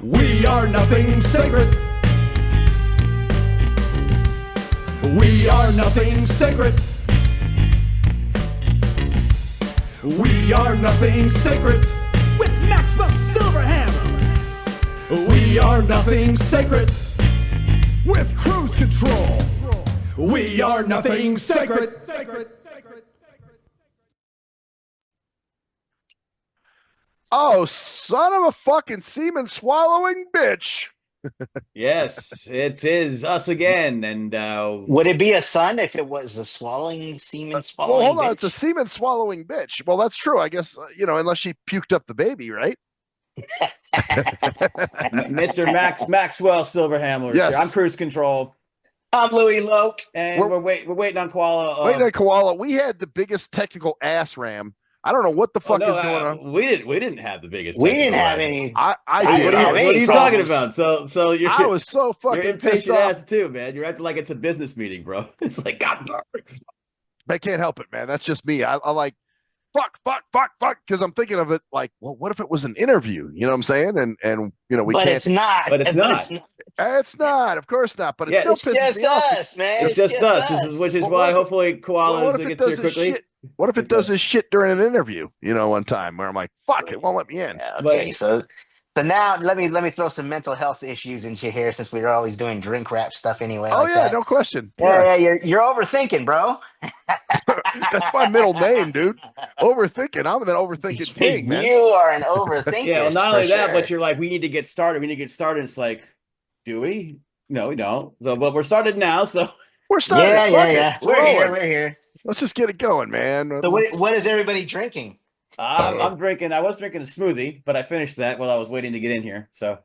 We are nothing sacred. We are nothing sacred. We are nothing sacred. With Maxwell Silverhammer. We are nothing sacred. With cruise control. We are nothing sacred. Oh, son of a fucking semen swallowing bitch. Yes, it is us again. And Would it be a son if it was a semen swallowing? Well, hold on. bitch? It's a semen swallowing bitch. Well, that's true. I guess, unless she puked up the baby, right? Mr. Maxwell Silverhammer. Yes. I'm cruise control. I'm Luie Loc. And we're waiting on Koala. Waiting on Koala. We had the biggest technical assram. I don't know what the fuck is going on. We didn't have the biggest. We didn't have any. I didn't did. have What any are you problems. talking about? So you're, I was so fucking you're pissed impatient off. ass too, man. You're acting like it's a business meeting, bro. It's like God. I can't help it, man. That's just me. I like fuck, because I'm thinking of it like, well, what if it was an interview? You know what I'm saying? And we But can't. it's not. But it's not. It's not, of course not. But it Yeah, still It's pisses just me off. us, man. It's just us. us. Which is Well, why what if- hopefully Koala What if it gets here does this quickly. shit? What if it does this shit during an interview? One time where I'm like, fuck, it won't let me in. Yeah, okay, so now let me throw some mental health issues into here since we're always doing drink rap stuff anyway. Oh like yeah, that. no question. Yeah, you're overthinking, bro. That's my middle name, dude. Overthinking. I'm an overthinking king, man. You are an overthinker. Yeah, well, not for only that, sure. but you're like, we need to get started. It's like, do we? No, we don't. So, but we're started now. So We're starting. Yeah. Fuck it. We're here. Let's just get it going, man. So what is everybody drinking? I'm drinking. I was drinking a smoothie, but I finished that while I was waiting to get in here. So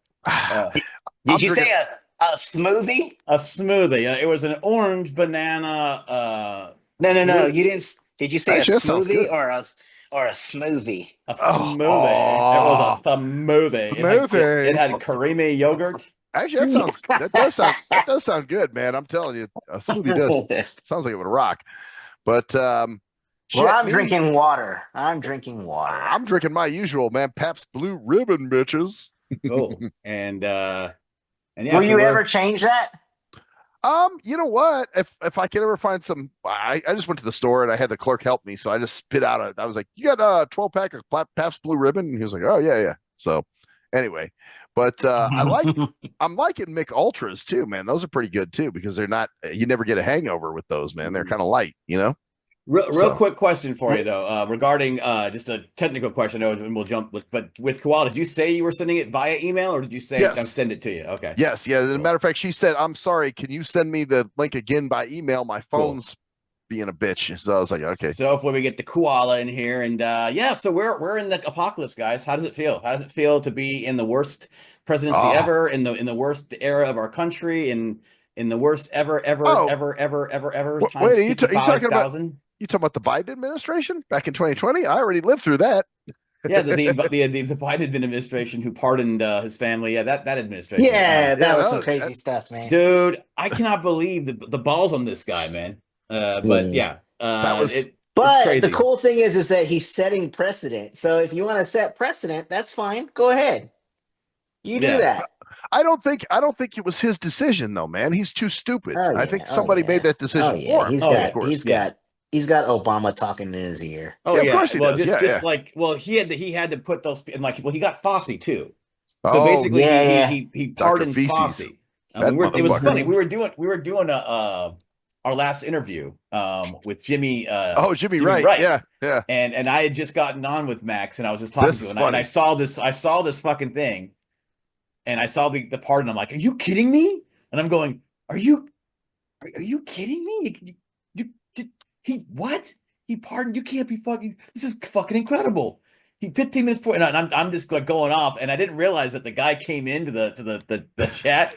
Did you say a smoothie? a smoothie. It was an orange banana. No. You didn't. Did you say Actually, a that sounds smoothie good. or a smoothie? A smoothie. It was a smoothie. Smoothie. It had creamy yogurt. Actually, that does sound good, man. I'm telling you, a smoothie does sounds like it would rock. But Well, I'm drinking water. I'm drinking my usual, man. Pabst Blue Ribbon, bitches. Cool. And yeah. Will you ever change that? You know what? If I can ever find some, I just went to the store and I had the clerk help me, so I just spit out I was like, "You got a 12-pack of Pabst Blue Ribbon?" And he was like, "Oh yeah." So anyway, but I'm liking Mick Ultras too, man. Those are pretty good too because they're not. You never get a hangover with those, man. They're kind of light, Real quick question for you though, regarding just a technical question. And we'll jump. But with Koala, did you say you were sending it via email, or did you say Yes. I send it to you? Okay. Yes, yeah. As a matter of fact, she said, "I'm sorry. Can you send me the link again by email? My phone's being a bitch." So I was like, "Okay." So if we get the Koala in here, and so we're in the apocalypse, guys. How does it feel? How does it feel to be in the worst presidency ever, in the worst era of our country, in the worst ever Wait, times are you talking about 55,000? You talking about the Biden administration back in 2020? I already lived through that. Yeah, the Biden administration who pardoned his family. Yeah, that administration. Yeah, that was some that- crazy stuff, man. Dude, I cannot believe the balls on this guy, man. But yeah, That was- it's But crazy. the cool thing is that he's setting precedent. So if you want to set precedent, that's fine. Go ahead. You do Yeah. that. I don't think it was his decision though, man. He's too stupid. Oh, I yeah. think Oh, somebody yeah. made that decision Oh yeah, for him. he's Of course. he's got Obama talking in his ear. Oh Yeah, yeah, of course he well, does. just Yeah. like he had to put those and he got Fosse too. So Oh, basically, yeah. he Dr. pardoned Feces. Fosse. That It was motherfucker. funny. We were doing our last interview with Jimmy. Jimmy Wright. Yeah. And I had just gotten on with Max, and I was just talking This to is him, and I saw this fucking thing, and I saw the pardon. I'm like, are you kidding me? And I'm going, are you kidding me? He what? He pardoned? You can't be fucking. This is fucking incredible. He 15 minutes before, and I'm just like going off, and I didn't realize that the guy came into the chat,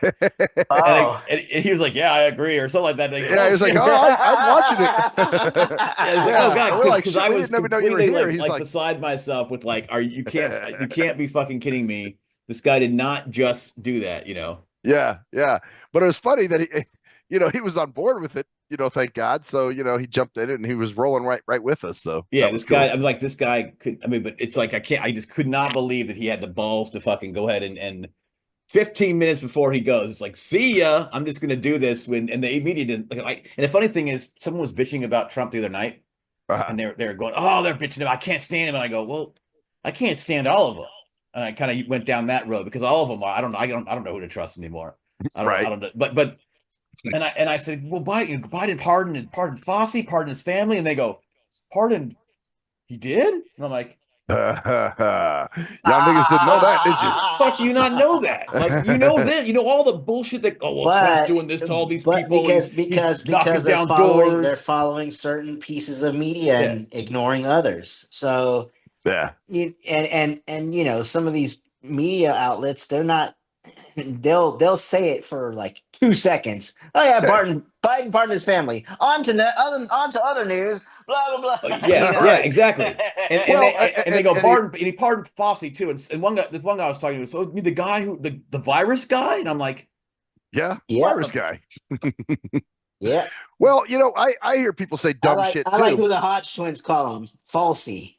Oh. and he was like, "Yeah, I agree," or something like that. Like, Yeah, he was like, shit. "Oh, I'm watching it." Yeah, he's like, Yeah, oh god, we're like, because shit, I we was didn't even know you were completely here. He's like like- beside myself with like, you can't be fucking kidding me. This guy did not just do that, Yeah. But it was funny that he was on board with it, thank God. So, he jumped in it and he was rolling right with us. So Yeah, that was this cool. guy. I'm like, this guy could. I mean, but it's like I just could not believe that he had the balls to fucking go ahead and 15 minutes before he goes, it's like, see ya. I'm just gonna do this and the media didn't like. And the funny thing is, someone was bitching about Trump the other night, and they're going, oh, they're bitching him. I can't stand him. And I go, well, I can't stand all of them. And I kind of went down that road because all of them are. I don't know who to trust anymore. I don't know. But and I said, well, Biden pardoned Fossey, pardoned his family, and they go, pardoned, he did? And I'm like, Y'all niggas didn't know that, did you? fuck, you not know that? Like, you know this, you know all the bullshit that Trump's doing this to all these people because he's they're knocking down following doors. certain pieces of media and ignoring others. So Yeah. and you know, some of these media outlets, they're not. They'll say it for like 2 seconds. Oh yeah, Biden pardoned his family. On to other news. Blah blah blah. Yeah, You know? yeah, exactly. And they go pardon, and he pardoned Fossey too. And this one guy I was talking to, so the guy who the virus guy, and I'm like, yeah, Yeah. virus guy. Yeah. Well, you know, I hear people say dumb shit too. I like who the Hodge twins call him. Falsey.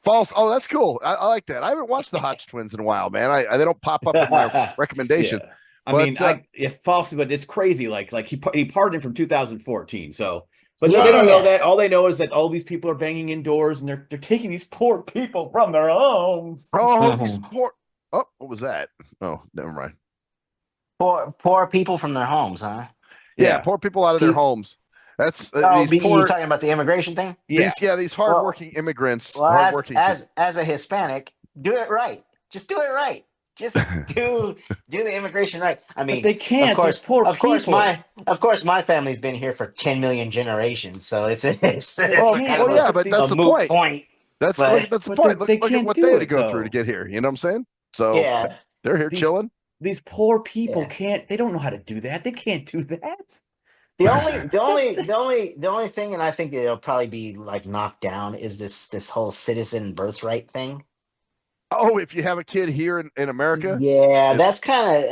False. Oh, that's cool. I like that. I haven't watched the Hodge twins in a while, man. They don't pop up in my recommendation. yeah. I mean, if Fossey, but it's crazy. Like he pardoned him from 2014. So, but no, they don't know that. All they know is that all these people are banging indoors and they're taking these poor people from their homes. Oh, these poor. Oh, what was that? Oh, never mind. Poor people from their homes, huh? Yeah, poor people out of their homes. That's you're talking about the immigration thing? Yeah, these hardworking immigrants. Well, as a Hispanic, do it right. Just do it right. Just do the immigration right. I mean, but they can't. Of course, my family's been here for 10 million generations, so it's but that's the point. That's the point. Look at what they had to go through to get here. You know what I'm saying? So they're here chilling. These poor people can't. They don't know how to do that. They can't do that. The only thing, and I think it'll probably be like knocked down, is this whole citizen birthright thing. Oh, if you have a kid here in America, that's kind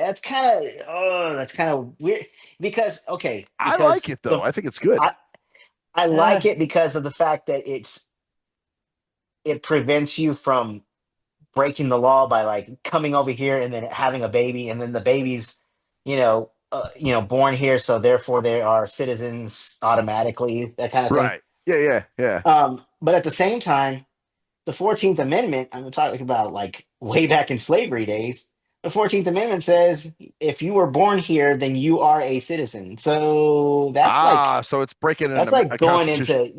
of weird. Because I like it though. I think it's good. I like it because of the fact that it prevents you from breaking the law by like coming over here and then having a baby, and then the baby's, born here, so therefore they are citizens automatically. That kind of thing. Right. Yeah. But at the same time, the 14th Amendment, I'm talking about like way back in slavery days. The 14th Amendment says if you were born here, then you are a citizen. So that's so it's breaking. That's like going into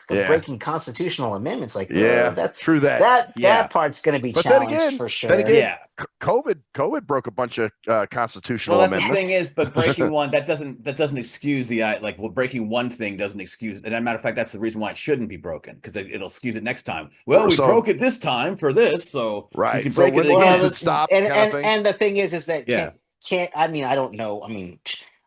breaking constitutional amendments. Like that's true. That part's going to be challenged for sure. Then again, COVID broke a bunch of constitutional amendments. The thing is, but breaking one that doesn't excuse the breaking one thing doesn't excuse. And as a matter of fact, that's the reason why it shouldn't be broken, because it'll excuse it next time. Well, we broke it this time for this, so you can break it again. Stop. And the thing is that can't. I mean, I don't know. I mean,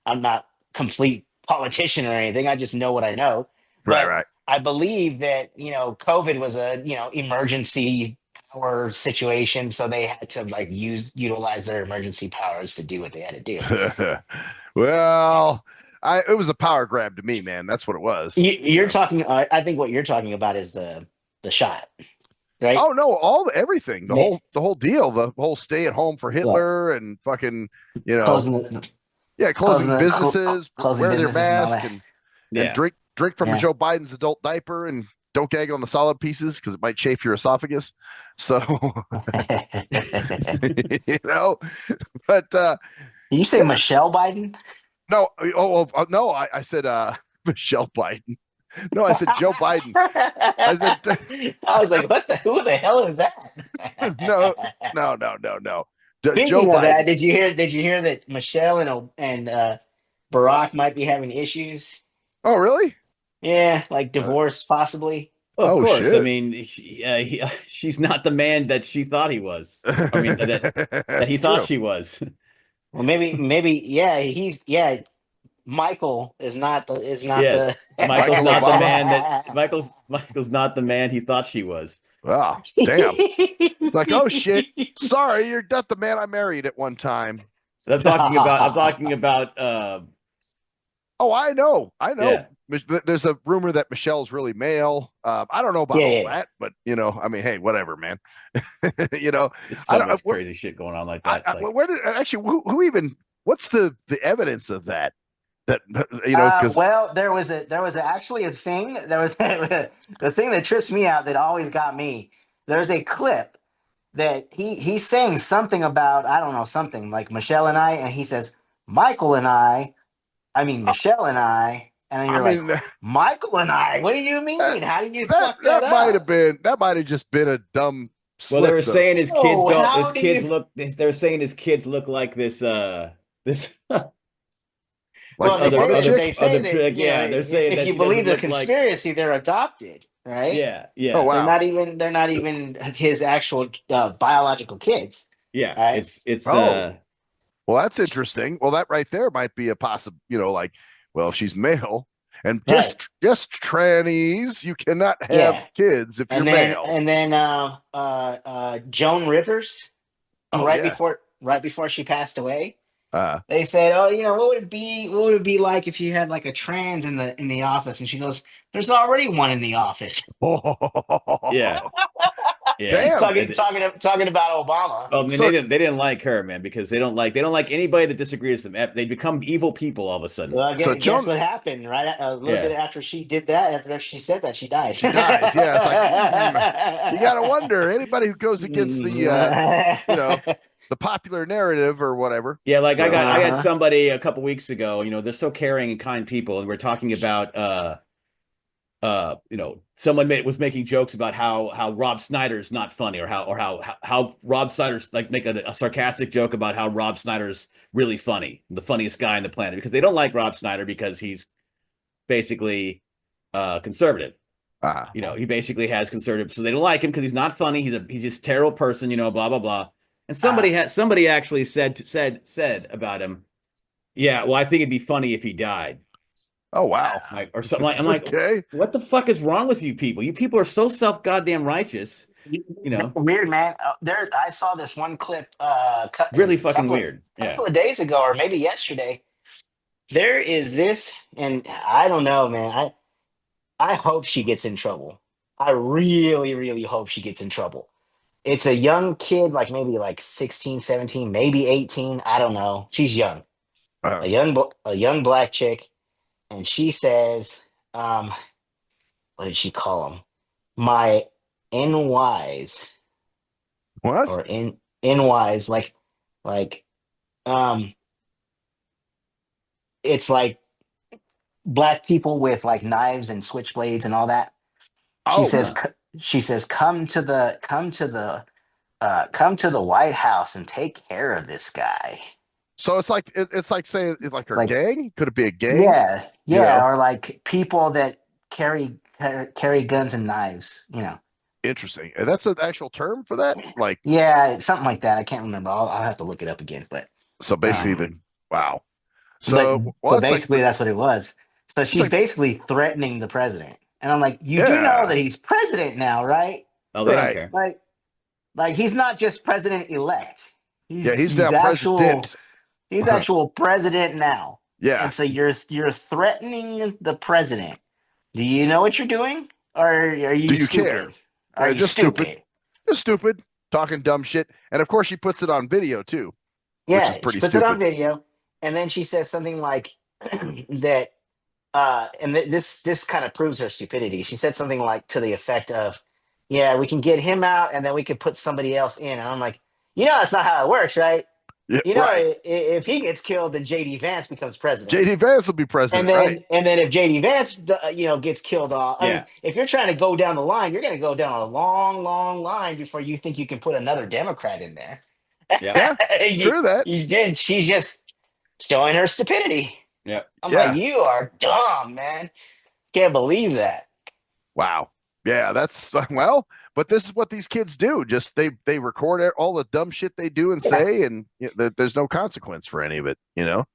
I'm not complete politician or anything. I just know what I know. Right. I believe that COVID was a emergency power situation, so they had to like utilize their emergency powers to do what they had to do. Well, it was a power grab to me, man. That's what it was. You're talking. I think what you're talking about is the shot. Right? Oh no! Everything, the whole deal, the whole stay at home for Hitler and fucking, closing businesses, wear their mask and drink from Joe Biden's adult diaper and don't gag on the solid pieces because it might chafe your esophagus. So, but did you say Michelle Biden? No, no, I said Michelle Biden. No, I said Joe Biden. I was like, who the hell is that? No. Speaking Joe of Biden. that, did you hear that Michelle and Barack might be having issues? Oh, really? Yeah, like divorce possibly. Well, of course. Shit. I mean, she's not the man that she thought he was. I mean, that he thought she was. Well, maybe, Michael is not the Michael's not the man that Michael's not the man he thought she was. Oh, damn. Like, oh shit. Sorry, you're not the man I married at one time. I'm talking about Oh, I know. Yeah. there's a rumor that Michelle's really male. I don't know about all that, but I mean, hey, whatever, man. There's so much crazy shit going on like that. Where did actually who even? What's the evidence of that? That because well, there was actually a thing. There was the thing that trips me out that always got me. There's a clip that he's saying something about, I don't know, something like Michelle and I, and he says Michael and I mean Michelle and I, and then you're like Michael and I. What do you mean? How do you fuck that up? That might have just been a dumb. Well, they were saying his kids look. They're saying his kids look like this. Well, they're saying that if you believe the conspiracy, they're adopted, right? Yeah. Oh wow. They're not even his actual biological kids. Yeah, right? It's well, that's interesting. Well, that right there might be a possible. Well, if she's male and just trannies, you cannot have kids if you're male. And then Joan Rivers, right before she passed away. They said, "Oh, what would it be? What would it be like if you had like a trans in the office?" And she goes, "There's already one in the office." Yeah. Damn. Talking about Obama. Oh, I mean, they didn't like her, man, because they don't like anybody that disagrees with them. They become evil people all of a sudden. Well, guess what happened? Right, a little bit after she did that, after she said that, she died. She dies. Yeah, it's like you gotta wonder anybody who goes against the the popular narrative or whatever. Yeah, like I had somebody a couple weeks ago. They're so caring and kind people, and we're talking about someone was making jokes about how Rob Snyder's not funny, or how Rob Snyder's like make a sarcastic joke about how Rob Snyder's really funny, the funniest guy on the planet, because they don't like Rob Snyder because he's basically conservative. He basically has conservative, so they don't like him because he's not funny. He's just a terrible person, blah blah blah. And somebody actually said about him, yeah, well, I think it'd be funny if he died. Oh wow, or something like. I'm like, okay, what the fuck is wrong with you people? You people are so goddamn righteous. Weird, man. I saw this one clip. Really fucking weird. A couple of days ago, or maybe yesterday. There is this, and I don't know, man. I hope she gets in trouble. I really, really hope she gets in trouble. It's a young kid, like maybe like 16, 17, maybe 18. I don't know. She's young. A young black chick. And she says, what did she call them? My NYs. What? Or NYs, it's like black people with like knives and switchblades and all that. She says, come to the White House and take care of this guy. So it's like saying it's like her gang. Could it be a gang? Yeah, or like people that carry guns and knives. Interesting. And that's an actual term for that. Like something like that. I can't remember. I'll have to look it up again. But so basically, wow. So but basically, that's what it was. So she's basically threatening the president, and I'm like, you do know that he's president now, right? Oh, they don't care. Like he's not just president elect. He's now president. He's actual president now. Yeah. And so you're threatening the president. Do you know what you're doing? Or are you stupid? Care? Are you stupid? Just stupid, talking dumb shit. And of course she puts it on video too. Yeah, which is pretty she puts stupid. it on video. And then she says something like that, this kind of proves her stupidity. She said something like to the effect of, yeah, we can get him out and then we can put somebody else in. And I'm like, that's not how it works, right? Yeah, if he gets killed, then JD Vance becomes president. JD Vance will be president, and then if JD Vance, gets killed off, I mean, if you're trying to go down the line, you're going to go down a long, long line before you think you can put another Democrat in there. Yeah, true that. She's just showing her stupidity. Yeah, I'm like, you are dumb, man. Can't believe that. Wow. Yeah, that's but this is what these kids do. Just they record all the dumb shit they do and say, and there's no consequence for any of it. Well,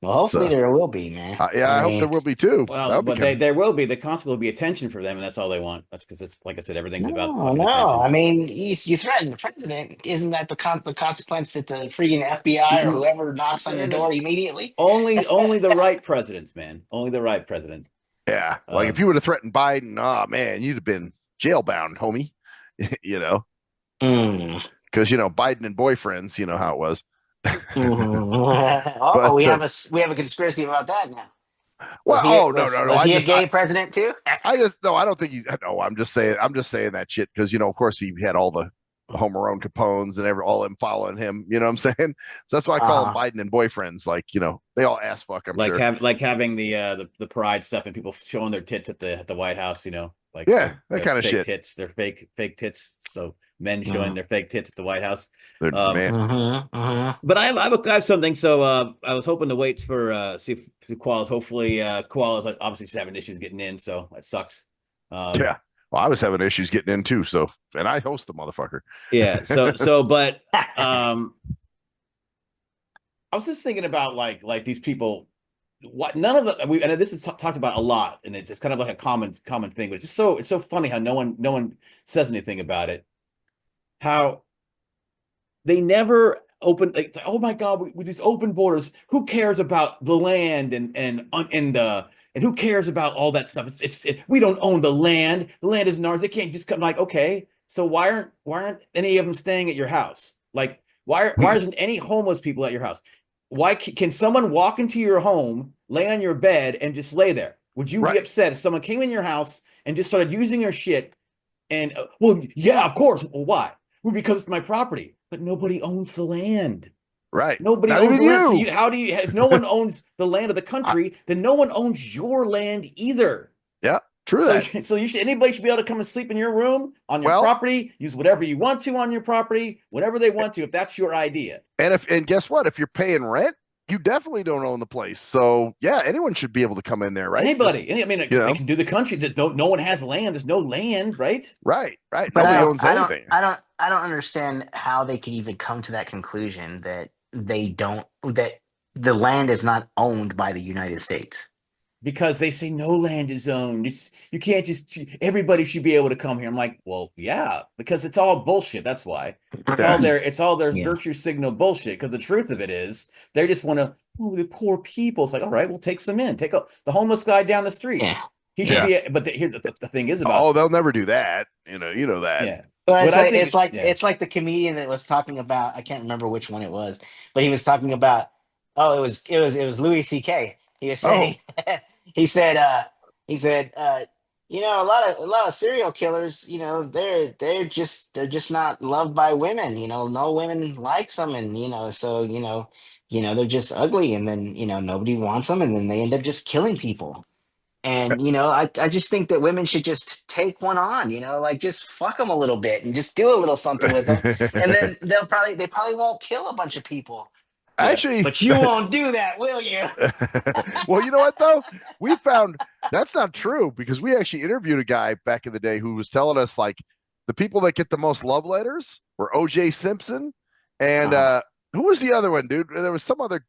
hopefully there will be, man. I hope there will be too. Well, but there will be. The consequence will be attention for them, and that's all they want. That's because it's like I said, everything's about. No. I mean, you threaten the president. Isn't that the consequence that the freaking FBI or whoever knocks on your door immediately? Only the right presidents, man. Only the right presidents. Yeah, like if you would have threatened Biden, oh man, you'd have been jailbound, homie. You know, Mm. because Biden and boyfriends, you know how it was. Oh, But we have a conspiracy about that now. well, oh no, no, no. Was he a gay president too? I just no, I don't think he's no. I'm just saying that shit because of course he had all the Homerown Capones and all them following him. You know what I'm saying? So that's why I call them Biden and boyfriends. Like they all ass fuck. I'm sure. Like having the pride stuff and people showing their tits at the White House. Like yeah, that kind of fake shit. Tits, they're fake tits. So men showing their fake tits at the White House. Man. But I have something. So I was hoping to wait for see if Koala's. Hopefully, Koala's obviously just having issues getting in, so it sucks. Yeah. Well, I was having issues getting in too. So, and I host the motherfucker. Yeah. But I was just thinking about like these people. What none of the and this is talked about a lot, and it's kind of like a common thing, but it's so funny how no one says anything about it. How they never open like oh my god, with these open borders, who cares about the land and who cares about all that stuff? We don't own the land. The land isn't ours. They can't just come like okay. So why aren't any of them staying at your house? Like why isn't any homeless people at your house? Why can someone walk into your home, lay on your bed, and just lay there? Would you be upset if someone came in your house and just started using your shit? And well, yeah, of course. Well, why? Well, because it's my property. But nobody owns the land. Right. Nobody owns the land. So how do you? If no one owns the land of the country, then no one owns your land either. Yeah. True. So anybody should be able to come and sleep in your room on your property, use whatever you want to on your property, whatever they want to, if that's your idea. And guess what? If you're paying rent, you definitely don't own the place. So yeah, anyone should be able to come in there, right? Anybody. They can do the country that no one has land. There's no land, right? Right. But nobody owns anything. I don't understand how they could even come to that conclusion that that the land is not owned by the United States. Because they say no land is owned. You can't just everybody should be able to come here. I'm like, well, yeah, because it's all bullshit. That's why it's all their virtue signal bullshit. Because the truth of it is, they just want to. Oh, the poor people. It's like, all right, we'll take some in. Take the homeless guy down the street. Yeah. He should be. But here's the thing is about. Oh, they'll never do that. You know that. Yeah. But it's like the comedian that was talking about. I can't remember which one it was, but he was talking about. Oh, it was Louie C.K. He was saying. He said, a lot of serial killers, they're just not loved by women, no women likes them. And, so, they're just ugly and then, nobody wants them. And then they end up just killing people. And, I just think that women should just take one on, like just fuck them a little bit and just do a little something with them. And then they probably won't kill a bunch of people. Actually, but you won't do that, will you? Well, you know what though? We found that's not true because we actually interviewed a guy back in the day who was telling us like the people that get the most love letters were O.J. Simpson and who was the other one, dude? There was some other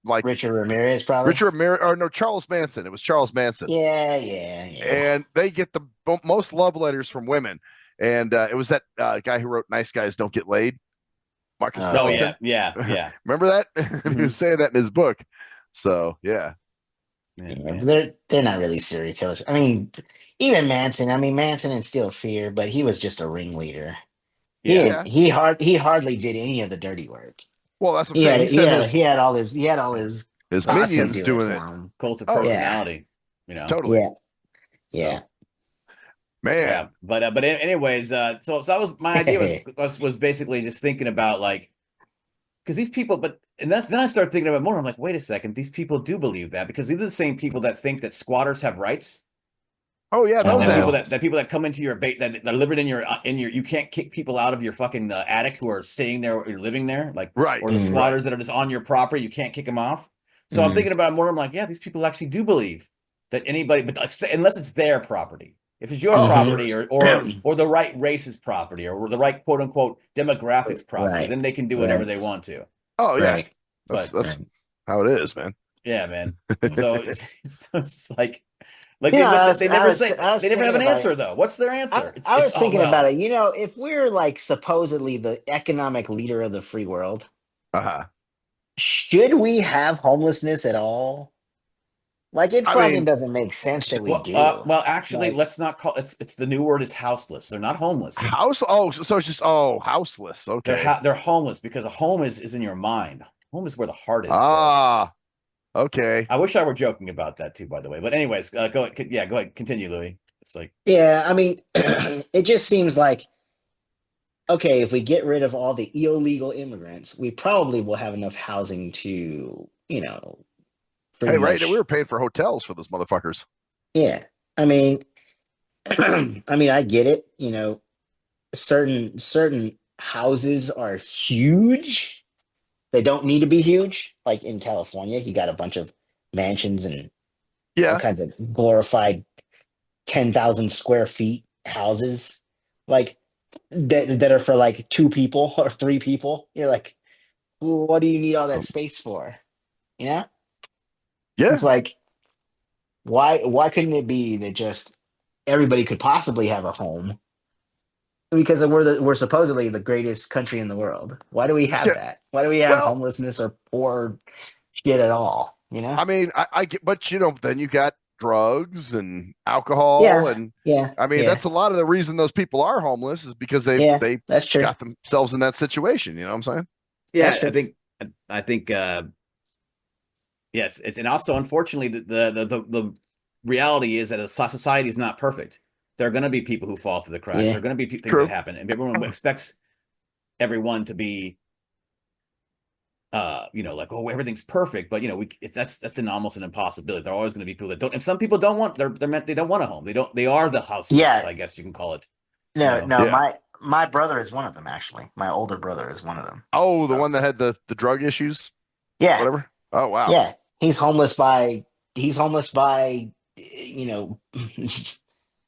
like Richard Ramirez, probably. Richard Ramirez, or no, Charles Manson. It was Charles Manson. Yeah. And they get the most love letters from women, and it was that guy who wrote "Nice Guys Don't Get Laid." Marcus. Yeah. Remember that? He was saying that in his book. So yeah. They're not really serial killers. I mean, even Manson. I mean, Manson instilled fear, but he was just a ringleader. He hardly did any of the dirty work. Well, that's what I'm saying. He had all his minions doing it. Cult of personality. Totally. Yeah. Man. Yeah, but anyways, so that was my idea was basically just thinking about like, because these people, then I started thinking about it more. I'm like, wait a second, these people do believe that because these are the same people that think that squatters have rights. Oh yeah, those people that come into your bait that living in your you can't kick people out of your fucking attic who are staying there or living there, like right, or the squatters that are just on your property, you can't kick them off. So I'm thinking about it more. I'm like, yeah, these people actually do believe that anybody, but unless it's their property. If it's your property or the right race's property or the right quote unquote demographics property, then they can do whatever they want to. Oh yeah, that's how it is, man. Yeah, man. So it's like they never have an answer though. What's their answer? I was thinking about it. If we're like supposedly the economic leader of the free world, should we have homelessness at all? Like it I fucking mean, doesn't make sense that we do. Well, actually, Like, let's not call it's the new word is houseless. They're not homeless. house. Oh, so it's just houseless. Okay. They're homeless because a home is in your mind. Home is where the heart is, bro. Ah, okay. I wish I were joking about that too, by the way. But anyways, go ahead. Yeah, go ahead. Continue, Louie. It's like, yeah, I mean, it just seems like okay, if we get rid of all the illegal immigrants, we probably will have enough housing to, Hey, pretty right. We much, were paying for hotels for those motherfuckers. yeah. I mean, I mean, I get it. Certain houses are huge. They don't need to be huge. Like in California, you got a bunch of mansions and all Yeah. kinds of glorified 10,000 square feet houses, like that are for like two people or three people. You're like, what do you need all that space for? You know, it's Yeah. like why couldn't it be that just everybody could possibly have a home because we're supposedly the greatest country in the world. Why do we have Yeah. that? Why do we have Well, homelessness or poor shit at all? I mean, I get, but then you got drugs and alcohol, Yeah, and yeah, I mean, yeah, that's a lot of the reason those people are homeless is because yeah. they That's true. got themselves in that situation. You know what I'm saying? yeah, That's true. I think, yes, it's and also unfortunately the reality is that a society is not perfect. There are going to be people who fall through the cracks. There Yeah, are going to be things that True. happen, and everyone expects everyone to be like, oh, everything's perfect, but that's an almost an impossibility. There are always going to be people that don't, and some people don't want they're meant they don't want a home. They are the houseless, yeah. I guess you can call it. you No, know no. Yeah. My brother is one of them. Actually, my older brother is one of them. Oh, the Oh, one that had the drug issues, yeah, whatever. Oh, wow. yeah. He's homeless by you know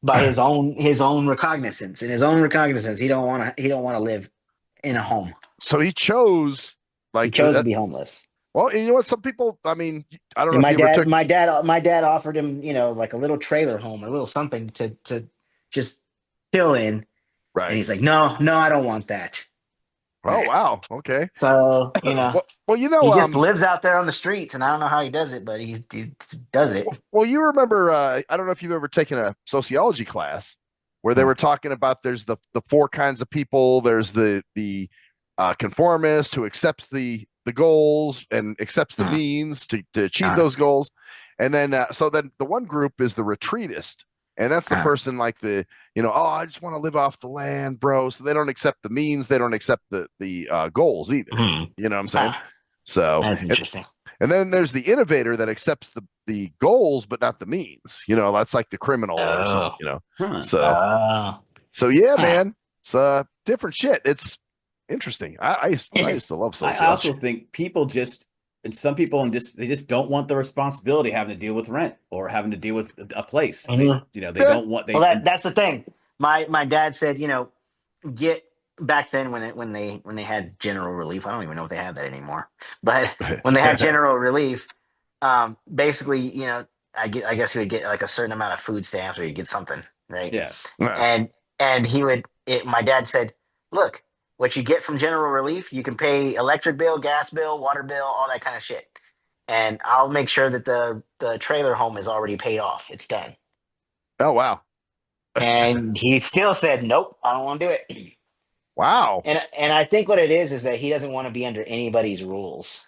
by his own recognizance. In his own recognizance, he don't want to live in a home. So he chose He like chose to that. be homeless. Well, you know what? Some people. I mean, I don't know And if you ever took. my dad offered him, like a little trailer home or a little something to just chill in, and Right. he's like, no, no, I don't want that. Oh, wow. Okay. So Well, he just lives out there on the streets, and I don't know how he does it, but he does it. Well, you remember, I don't know if you've ever taken a sociology class where they Huh. were talking about there's the four kinds of people. There's the conformist who accepts the goals and accepts the Huh. means to achieve Huh. those goals. And then, so then the one group is the retreatist. And that's the Huh. person like oh, I just want to live off the land, bro. So they don't accept the means. They don't accept the goals either. Hmm. You know what I'm saying? Huh. So, That's interesting. and then there's the innovator that accepts the goals but not the means. That's like the criminal or something. Oh. huh. So Oh. yeah, Huh. man, it's different shit. It's interesting. I used to love I also sociology. think people just and some people they just don't want the responsibility of having to deal with rent or having to deal with a place. Mhm. They Yeah. don't want Well, they and that's the thing. My dad said, get back then when they had general relief. I don't even know if they have that anymore. But when they had general relief, basically, I guess he would get like a certain amount of food stamps, or he'd get something, right? yeah. Yeah. And my dad said, look, what you get from general relief, you can pay electric bill, gas bill, water bill, all that kind of shit. And I'll make sure that the trailer home is already paid off. It's done. Oh, wow. And he still said, nope, I don't want to do it. Wow. And I think what it is that he doesn't want to be under anybody's rules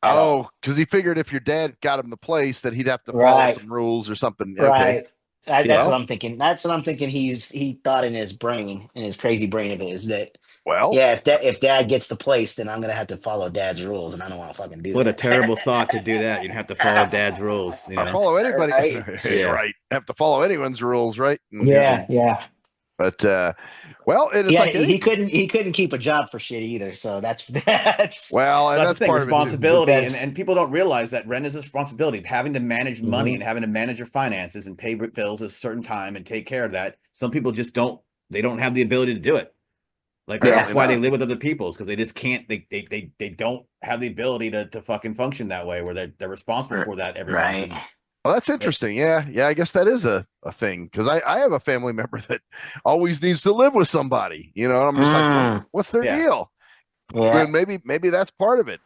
at Oh, all. because he figured if your dad got him the place that he'd have to follow Right. some rules or something. Okay. Right. That's what Well, I'm thinking. That's what I'm thinking. He thought in his brain, in his crazy brain of his, that well, yeah, if dad gets the place, then I'm gonna have to follow dad's rules, and I don't want to fucking do What a that. terrible thought to do that. You'd have to follow dad's rules, I follow anybody. Right? Yeah. Right. Have to follow anyone's rules, right? Yeah, yeah. But well, it is Yeah, like anything. he couldn't keep a job for shit either. So that's Well, and That's the that's thing, part of it too. responsibility, because and people don't realize that rent is a responsibility. Having to manage money Mhm. and having to manage your finances and pay bills at a certain time and take care of that. Some people just don't. They don't have the ability to do it. Like that's Apparently why they not. live with other peoples because they just can't. They don't have the ability to fucking function that way where they're responsible for that every month. right. Well, that's interesting. Yeah, yeah. I guess that is a thing because I have a family member that always needs to live with somebody. And I'm just like, Mm, what's their Yeah. deal? yeah, And maybe that's part of it.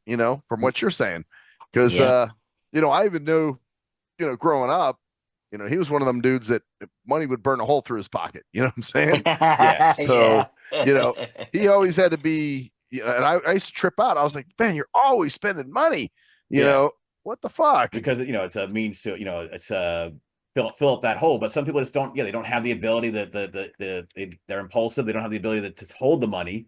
From what you're saying, because yeah. I even know growing up, he was one of them dudes that money would burn a hole through his pocket. You know what I'm saying? Yes. So, he always had to be, and I used to trip out. I was like, man, you're always spending money. What the fuck? Because it's a means to it's fill up that hole. But some people just don't. Yeah, they don't have the ability. They're impulsive. They don't have the ability to hold the money,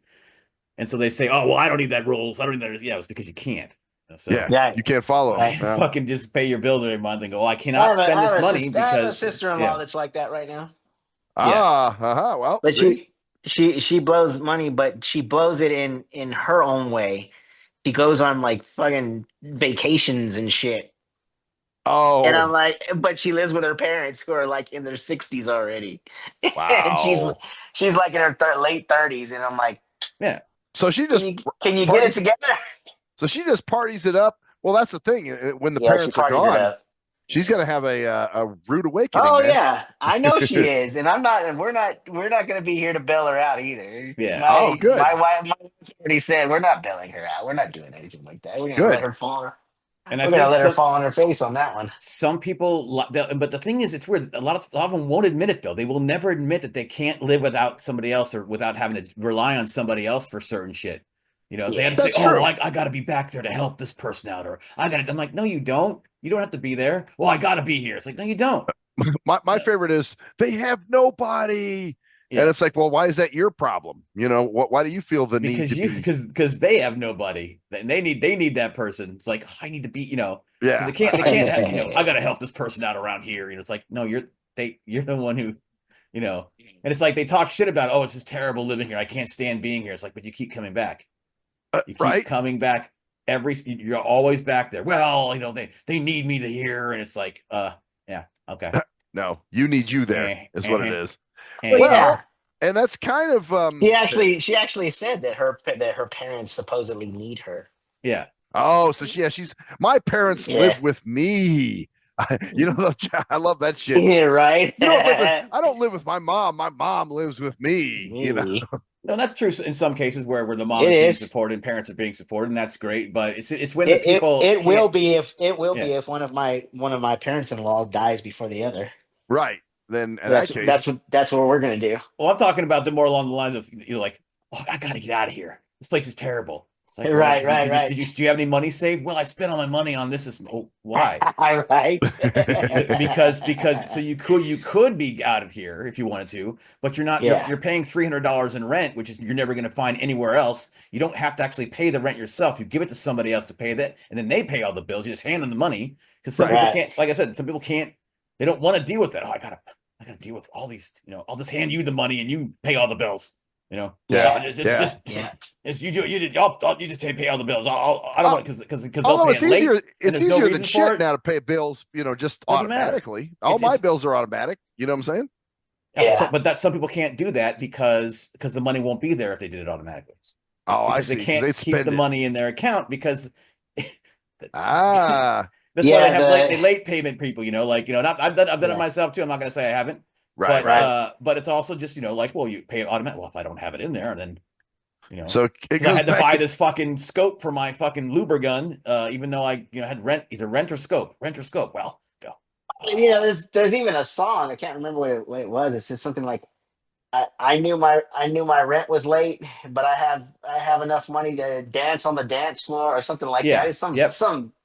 and so they say, "Oh, well, I don't need that rules. I don't need that." Yeah, it's because you can't. So you can't follow. fucking just pay your bills every month and go, "Oh, I cannot spend this money because I have a sister-in-law that's like that right now. Well, but she blows money, but she blows it in her own way. She goes on like fucking vacations and shit. Oh, and I'm like, but she lives with her parents who are like in their 60s already. Wow. and she's like in her late 30s, and I'm like, yeah. So she just can you get it together? So she just parties it up. Well, that's the thing. When the parents are gone, she's gonna have a rude awakening. Oh man. Yeah, I know she is, and I'm not. And we're not gonna be here to bail her out either. Yeah. Good. My wife already said we're not bailing her out. We're not doing anything like that. We're gonna let her fall. And we're gonna let her fall on her face on that one. Some people, but the thing is, it's weird. A lot of them won't admit it, though. They will never admit that they can't live without somebody else or without having to rely on somebody else for certain shit. They had to say, "Oh, well, I got to be back there to help this person out," or "I got to." I'm like, "No, you don't. You don't have to be there." "Well, I got to be here." It's like, "No, you don't." My favorite is they have nobody. Yeah. And it's like, well, why is that your problem? Why do you feel the need to be? Because they have nobody, and they need that person. It's like, I need to be, Yeah. They can't have, I got to help this person out around here. It's like, no, you're the one who, and it's like they talk shit about, oh, it's just terrible living here. I can't stand being here. It's like, but you keep coming back. You keep coming back you're always back there. Well, they need me to here, and it's like, yeah, okay. No, you need you there is what it is. Well, and that's kind of she actually said that her parents supposedly need her. Yeah. Oh, so she's my parents live with me. I love that shit. Yeah, right. I don't live with my mom. My mom lives with me. No, that's true in some cases where the mom is being supported and parents are being supported, and that's great. But it's when the people it will be if one of my parents-in-law dies before the other. Right. Then that's what we're gonna do. Well, I'm talking about more along the lines of like, oh, I gotta get out of here. This place is terrible. It's like, right. Do you have any money saved? Well, I spent all my money on this. Why? Right. because so you could be out of here if you wanted to, but you're not. You're paying $300 in rent, which is you're never going to find anywhere else. You don't have to actually pay the rent yourself. You give it to somebody else to pay that, and then they pay all the bills. You just hand them the money because some people can't. Like I said, some people can't. They don't want to deal with that. Oh, I gotta deal with all these. I'll just hand you the money and you pay all the bills. You just you just pay all the bills. I don't want because they'll pay it's easier. It's easier than shit now to pay bills. Just doesn't automatically. All my bills are automatic. You know what I'm saying? Yeah. But some people can't do that because the money won't be there if they did it automatically. Oh, I see. They can't keep the money in their account because. That's why they have late payment people. I've done it myself too. I'm not going to say I haven't. Right. But it's also just well, you pay it automatically. Well, if I don't have it in there, then so I had to buy this fucking scope for my fucking Luber gun, even though I had either rent or scope. Well, go. There's even a song. I can't remember what it was. It says something like, I knew my rent was late, but I have enough money to dance on the dance floor or something like that. It's some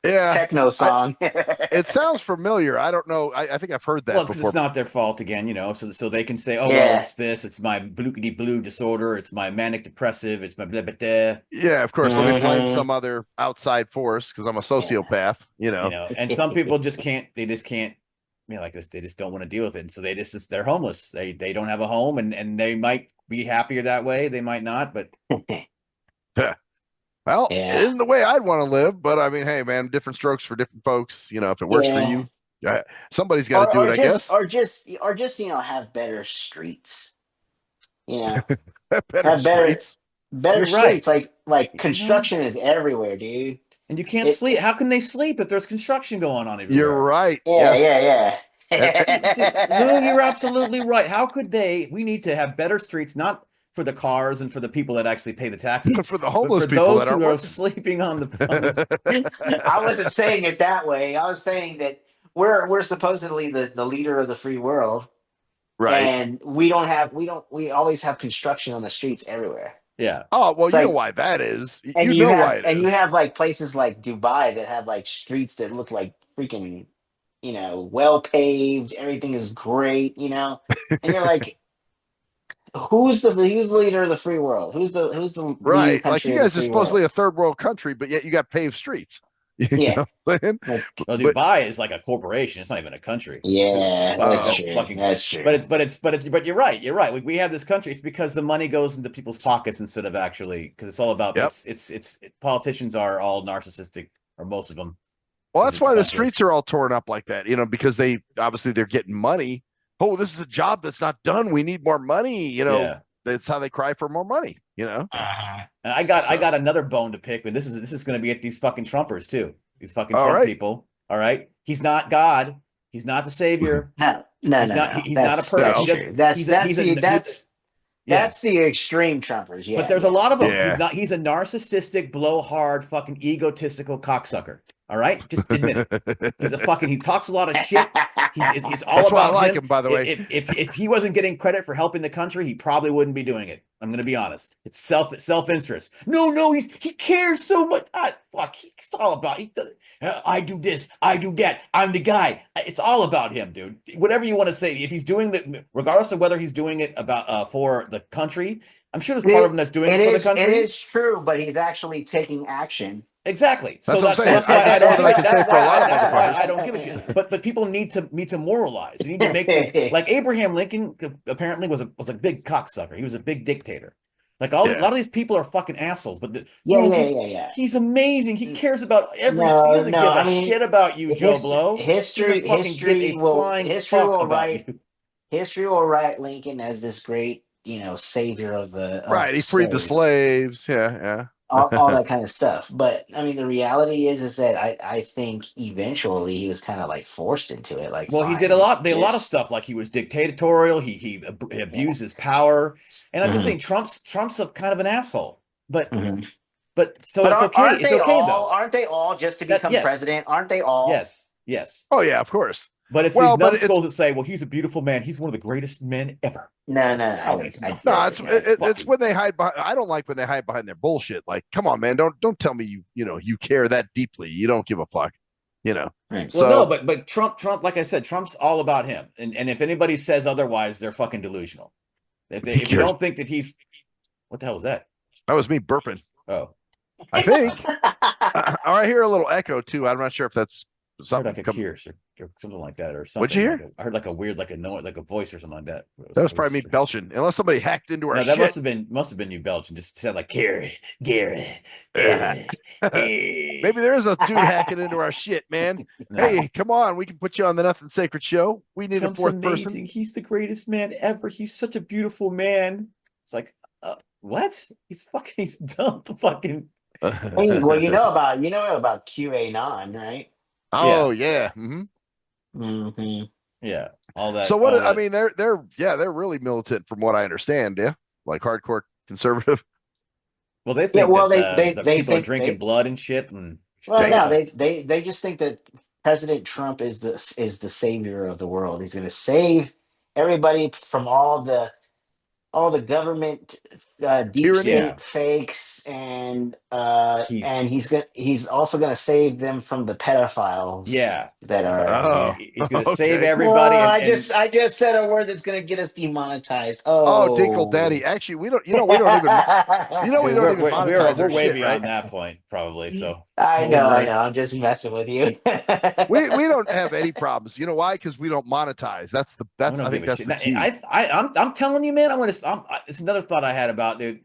techno song. It sounds familiar. I don't know. I think I've heard that before. It's not their fault again, so they can say, oh, well, it's this, it's my blookity blue disorder, it's my manic depressive, it's my blah, blah, blah. Yeah, of course. Let me blame some other outside force because I'm a sociopath, and some people just can't, they just don't want to deal with it. And so they're homeless. They don't have a home and they might be happier that way. They might not, but well, it isn't the way I'd want to live, but I mean, hey man, different strokes for different folks. If it works for you, somebody's got to do it, I guess. Or just have better streets. Better streets. Better streets. Like construction is everywhere, dude. And you can't sleep. How can they sleep if there's construction going on everywhere? You're right. Yeah. Lou, you're absolutely right. How could they? We need to have better streets, not for the cars and for the people that actually pay the taxes, for the homeless for people those that who are sleeping on the. I wasn't saying it that way. I was saying that we're supposedly the leader of the free world, Right. and we always have construction on the streets everywhere. Yeah. Oh, well, It's you know like, why that is. and You know why it you is. have like places like Dubai that have like streets that look like freaking, well paved. Everything is great, and you're like, who's the leader of the free world? Who's the leading Right. Like country you of the guys are free world? supposedly a third world country, but yet you got paved streets. You Yeah, know what I'm saying? like, Well, But Dubai is like a corporation. It's not even a country. yeah, Fucking, that's oh, that's true. fucking. That's true. But you're right. You're right. We have this country. It's because the money goes into people's pockets instead of actually because it's all about. yep. It's politicians are all narcissistic or most of them. Well, 'Cause that's it's why a the bunch of- streets are all torn up like that, because they obviously they're getting money. Oh, this is a job that's not done. We need more money. Yeah. That's how they cry for more money. Uh-huh. And I got So- another bone to pick, and this is going to be at these fucking Trumpers too. These fucking All Trump right. people. All right. He's not God. He's not the savior. No, He's not. He's not a person. That's He does- true. That's he's a- that's he's a- the he- that's Yeah. that's the extreme Trumpers. Yeah, But there's a lot of them. Yeah. He's a narcissistic, blowhard, fucking egotistical cocksucker. All right, just admit it. He talks a lot of shit. It's all That's why about I like him, by the way. If he wasn't getting credit for helping the country, he probably wouldn't be doing it. I'm gonna be honest. It's self-interest. No, he cares so much. He's all about. I do this, I do that. I'm the guy. It's all about him, dude. Whatever you want to say. If he's doing that, regardless of whether he's doing it about for the country, I'm sure there's part of him that's doing it for the country. It is true, but he's actually taking action. Exactly. That's what I'm saying. That's why I I don't. know that I can say for a lot of That's why motherfuckers. I don't give a shit. But people need to moralize. They need to make this like Abraham Lincoln apparently was a big cocksucker. He was a big dictator. Like a lot of these people are fucking assholes. But Yeah. He's amazing. He cares about every. No, he doesn't no, give a I mean, shit about you, Joe Blow. History will write you. History will write Lincoln as this great, savior of the Right. He freed the slaves. Yeah. all that kind of stuff. But I mean, the reality is that I think eventually he was kind of like forced into it. Like, Well, he did a lot of stuff. Like he was dictatorial. He abused his power. And I just think Trump's a kind of an asshole. But it's okay. It's okay though. Aren't they all just to become president? Aren't they all? Yes. Oh yeah, of course. But it's these numbskulls that say, "Well, he's a beautiful man. He's one of the greatest men ever." No. It's when they hide behind. I don't like when they hide behind their bullshit. Like, come on, man, don't tell me you care that deeply. You don't give a fuck. Right. So Well, no, but Trump, like I said, Trump's all about him. And if anybody says otherwise, they're fucking delusional. If you don't think that he's, what the hell was that? that was me burping. Oh, I think. I hear a little echo too. I'm not sure if that's I heard something. like a Pierce or something like that, or something. What'd you hear? I heard like a weird, like a voice or something like that. That was probably me belching. Unless somebody hacked into our No, that shit. must have been you belching. Just said like Gary. Maybe there is a dude hacking into our shit, man. No. Hey, come on, we can put you on the Nothing Sacred show. We need Trump's a fourth amazing. person. He's the greatest man ever. He's such a beautiful man. It's like, what? He's dumb. The fucking. Hey, well, you know about QAnon, right? Oh yeah. Mm-hmm. Yeah, all that. So what? all I that- mean, they're really militant from what I understand. Yeah, like hardcore conservative. Well, they think well, that, they that they people are think drinking blood and shit. And Well, Damn. no, they just think that President Trump is the savior of the world. He's going to save everybody from all the government deep Tyranny. state Yeah. fakes, and He's- he's also going to save them from the pedophiles. Yeah. that are. Oh. he's going to Okay. save everybody. Well, and- I just said a word that's going to get us demonetized. Oh, Dinkle Daddy. Actually, we don't even. We don't even monetize we're our way shit, beyond right? that point, probably. So I know. I'm just messing with you. We don't have any problems. You know why? Because we don't monetize. That's I don't I think give a that's shit. the key. I'm telling you, man. It's another thought I had about, dude.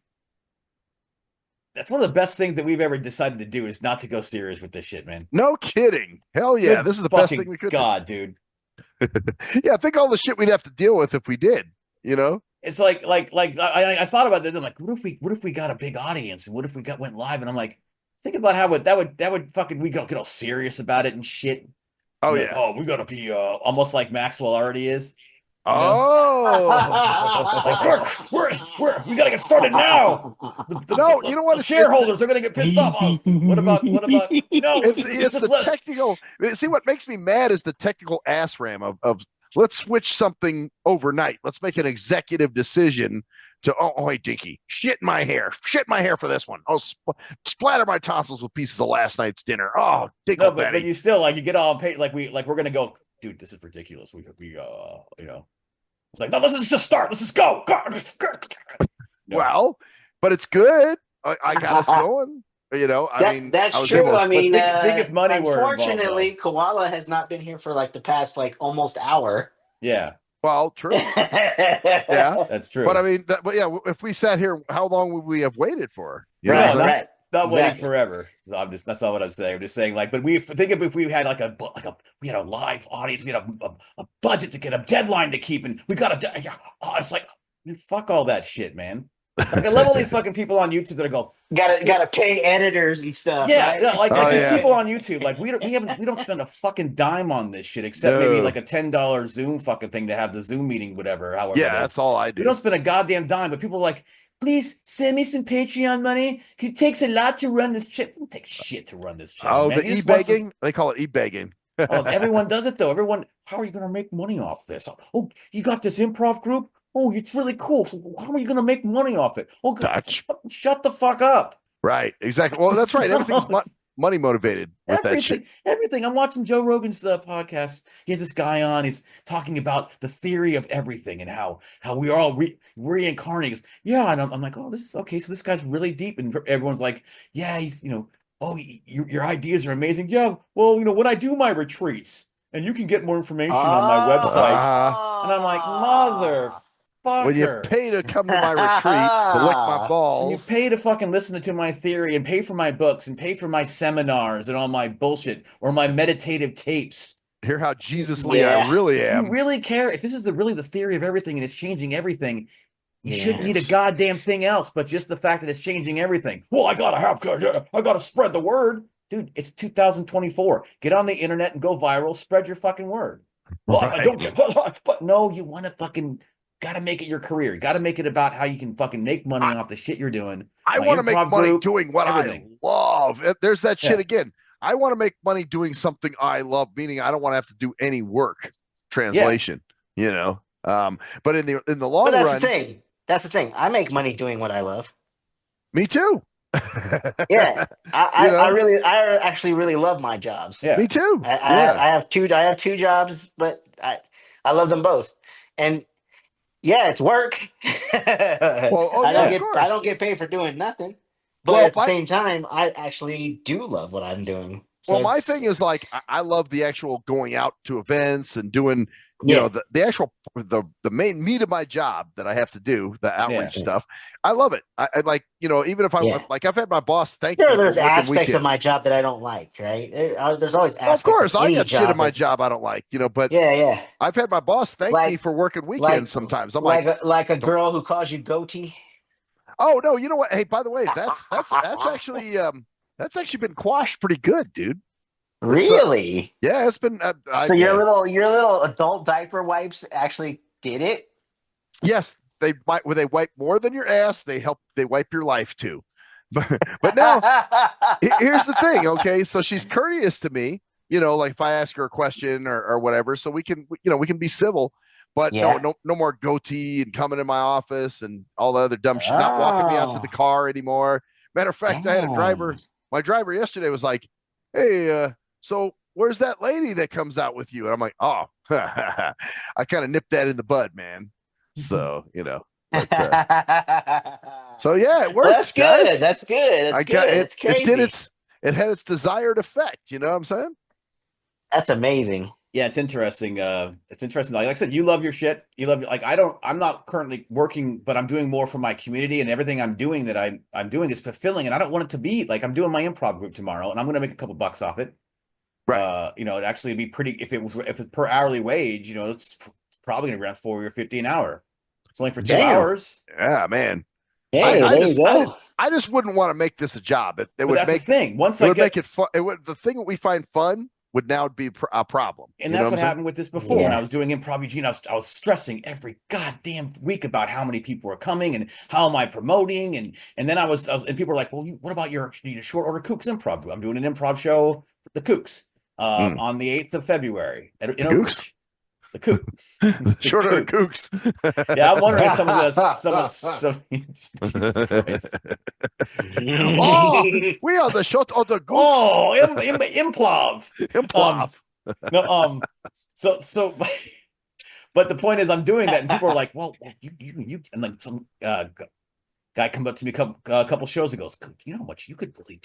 That's one of the best things that we've ever decided to do is not to go serious with this shit, man. No kidding. Hell yeah, Good this is the best fucking thing we could. God, dude. Do. Yeah, think all the shit we'd have to deal with if we did. It's like I thought about that. I'm like, what if we got a big audience, and what if we went live? And I'm like, think about how that would fucking we get all serious about it and shit. Oh Like, yeah. oh, we gotta be almost like Maxwell already is. Oh, We gotta get started now. No, you know what? The shareholders are gonna get pissed off. Oh, what about no? It's the technical. See, what makes me mad is the technical assram of let's switch something overnight. Let's make an executive decision to hey Dinky, shit my hair for this one. Oh, splatter my tonsils with pieces of last night's dinner. Oh, Dinkle No, Betty. but you still like you get all paid we're gonna go, dude. This is ridiculous. We it's like no, let's just start. Let's just go. No. Well, but it's good. I got us going. That's I was true. able- I mean, think if money were involved, unfortunately, Koala has not been here for like the past almost hour. Yeah, Well, true. Yeah, that's true. but I mean, if we sat here, how long would we have waited for? Right, Right. not waiting Exactly. forever. That's not what I'm saying. I'm just saying, but if we had we had a live audience, we had a budget to get a deadline to keep, and we got it's like, man, fuck all that shit, man. Like I love all these fucking people on YouTube that go, Gotta pay editors and stuff. yeah, right? no, like Oh, these yeah. people on YouTube, like we don't spend a fucking dime on this shit except maybe No. like a $10 Zoom fucking thing to have the Zoom meeting, whatever. However, Yeah, it is. that's all I We do. don't spend a goddamn dime, but people are like, please send me some Patreon money. It takes a lot to run this shit. It doesn't take shit to run this channel. Oh, man. the He just wants to- e-begging? They call it e-begging. Oh, everyone does it though. Everyone, how are you going to make money off this? Oh, you got this improv group? Oh, it's really cool. So how are you going to make money off it? Oh, shut the fuck up. Right, exactly. Well, that's right. Everything's money motivated with that shit. Everything. I'm watching Joe Rogan's podcast. He has this guy on. He's talking about the theory of everything and how we are all reincarnating. He goes, yeah, and I'm like, oh, this is okay. So this guy's really deep, and everyone's like, yeah, he's oh, your ideas are amazing. Yeah, well, when I do my retreats, and you can get more information on my website, and I'm like, motherfucker. When you pay to come to my retreat to lick my And you balls, pay to fucking listen to my theory and pay for my books and pay for my seminars and all my bullshit or my meditative tapes. hear how Jesusly Yeah. I really If am. you really care, if this is really the theory of everything and it's changing everything, you shouldn't need a Yes. goddamn thing else, but just the fact that it's changing everything. Well, I gotta spread the word. Dude, it's 2024. Get on the internet and go viral, spread your fucking word. Well, I Right. don't, but no, you want to fucking gotta make it your career. You gotta make it about how you can fucking make money off the shit you're doing. I My want to make improv money group, doing what everything. I love. There's that shit Yeah. again. I want to make money doing something I love, meaning I don't want to have to do any work. Translation, But in the long But that's run, the thing. That's the thing. I make money doing what I love. me too. Yeah, I actually really love my jobs. Yeah. Me too. I have two jobs, but I love them both. And yeah, it's work. Well, oh, I yeah, don't of get course. I don't get paid for doing nothing. But Well, at the same time, I actually do love what I'm doing. So Well, my it's- thing is like I love the actual going out to events and doing, Yeah. the actual the main meat of my job that I have to do, the outreach Yeah. stuff. I love it. I like, even if I Yeah. like, I've had my boss thank me Sure, for there's working aspects of weekends. my job that I don't like, right? There's always Well, aspects of course, I any got shit in job my that- job I don't like, but Yeah. I've had my boss thank Like- me for working weekends like- sometimes. I'm like a girl who calls you goatee. oh no, you know what? Hey, by the way, that's actually been quashed pretty good, dude. It's, Really? Yeah, it's been. So your little adult diaper wipes actually did it? Yes, they wipe more than your ass. They wipe your life too. But now here's the thing, okay? So she's courteous to me, like if I ask her a question or whatever, so we can be civil. But Yeah. no more goatee and coming in my office and all the other dumb shit. Not walking me out to the car anymore. Matter of fact, I had a driver. My driver yesterday was like, "Hey, so where's that lady that comes out with you?" And I'm like, "Oh, I kind of nipped that in the bud, man." So But, so yeah, it works. That's guys. good. That's good. That's good. It's crazy. It had its desired effect. You know what I'm saying? That's amazing. Yeah, it's interesting. It's interesting. Like I said, you love your shit. You love I'm not currently working, but I'm doing more for my community, and everything I'm doing that I'm doing is fulfilling. And I don't want it to be like I'm doing my improv group tomorrow, and I'm going to make a couple bucks off it. Right. It'd actually be pretty if it's per hourly wage. It's probably going to be around $40 or $50 an hour. It's only for 2 Damn. hours. Yeah, man. Hey, I there just- you go. I just wouldn't want to make this a job. It But would that's make the thing. Once it I would get make it fun. The thing that we find fun would now be a problem. And You that's know what I'm saying? happened with this before. When Yeah. I was doing Improv Eugene, I was stressing every goddamn week about how many people were coming and how am I promoting. And then I was and people were like, well, what about your short order Kooks improv? I'm doing an improv show for the Kooks on the 8th of February in Oak Kooks? Ridge. The Kook. Short order Kooks. Yeah, I'm wondering if someone Jesus Christ. Oh, we are the short order Kooks. Oh, improv. Improv. No, so but the point is I'm doing that and people are like, well you and like some guy come up to me a couple shows and goes, you know how much you could really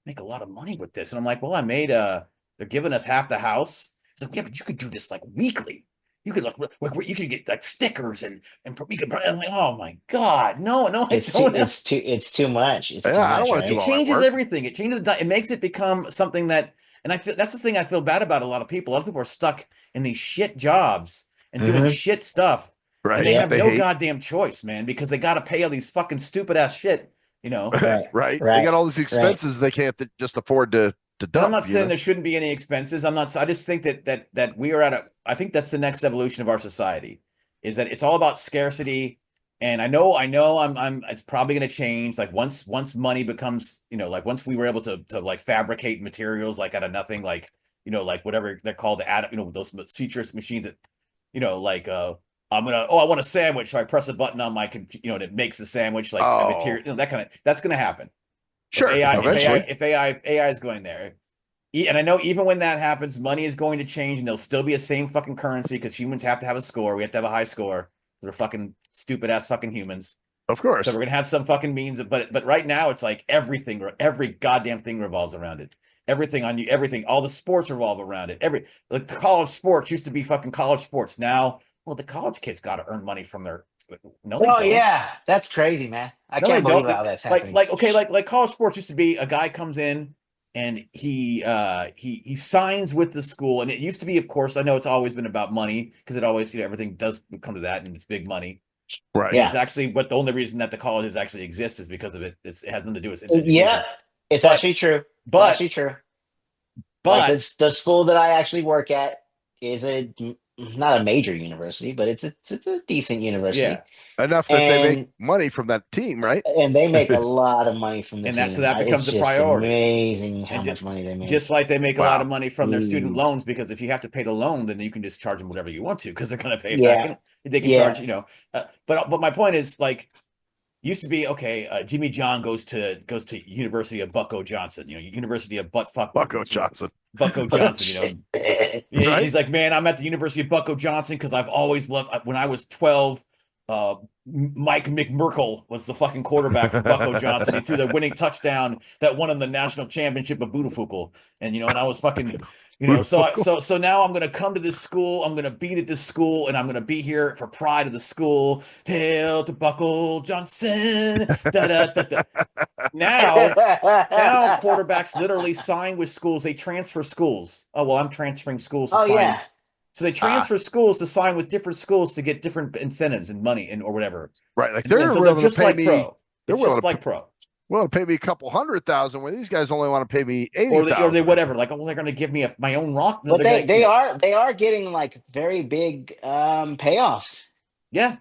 make a lot of money with this. And I'm like, well, I made they're giving us half the house. It's like, yeah, but you could do this like weekly. You could like you could get like stickers and you could. I'm like, oh my god, no, It's too much. It's too much. I don't want to do it all changes that work. everything. It changes it makes it become something that, and I feel that's the thing I feel bad about. A lot of people are stuck in these shit jobs and doing shit stuff, Right. and they have no hate. goddamn choice, man, because they got to pay all these fucking stupid ass shit. You know, Right. They got all these expenses they can't just afford to dump. And I'm not saying there shouldn't be any expenses. I just think that we are I think that's the next evolution of our society, is that it's all about scarcity. And I know it's probably going to change. Like once money becomes, like once we were able to like fabricate materials like out of nothing, like, like whatever they're called, those futurist machines that, like, I want a sandwich. So I press a button on my computer, and it makes the sandwich, like material, that's going to happen. Sure. If AI is going there. And I know even when that happens, money is going to change and there'll still be a same fucking currency because humans have to have a score. We have to have a high score. They're fucking stupid ass fucking humans. Of course. So we're going to have some fucking means, but right now it's like every goddamn thing revolves around it. Everything on you, everything, all the sports revolve around it. Like college sports used to be fucking college sports. Now, well, the college kids got to earn money from their. No, they don't. Yeah, that's crazy, man. I can't believe how that's happening. Like college sports used to be a guy comes in and he signs with the school, and it used to be, of course, I know it's always been about money because it always, everything does come to that, and it's big money. Right. Yeah. It's actually, but the only reason that the colleges actually exist is because of it. It has nothing to do with it. Yeah, it's actually true. But like the school that I actually work at is not a major university, but it's a decent university. Yeah. Enough that they make money from that team, right? And they make a lot of money from the team. So that becomes a priority. Amazing how much money they make. Just like they make a lot of money from their student loans, because if you have to pay the loan, then you can just charge them whatever you want to, because they're going to pay it back. They can charge, but my point is, like, used to be, Jimmy John goes to University of Bucko Johnson, University of Bucko Johnson. Bucko Johnson, Right? He's like, man, I'm at the University of Bucko Johnson because I've always loved, when I was 12, Mike McMurkle was the fucking quarterback for Bucko Johnson. He threw the winning touchdown that won him the national championship of Budafukel. And, and I was fucking, so now I'm going to come to this school. I'm going to be at this school, and I'm going to be here for pride of the school. Hail to Bucko Johnson. Da, da, da, da. Now quarterbacks literally sign with schools. They transfer schools. Oh, well, I'm transferring schools to sign. Yeah. So they transfer schools to sign with different schools to get different incentives and money or whatever. Right. Like they're just like pro. They're just like pro. Well, pay me a couple $100,000 where these guys only want to pay me $80,000. Or they whatever. Like, they're going to give me my own rock. But they are getting like very big payoffs. Yeah.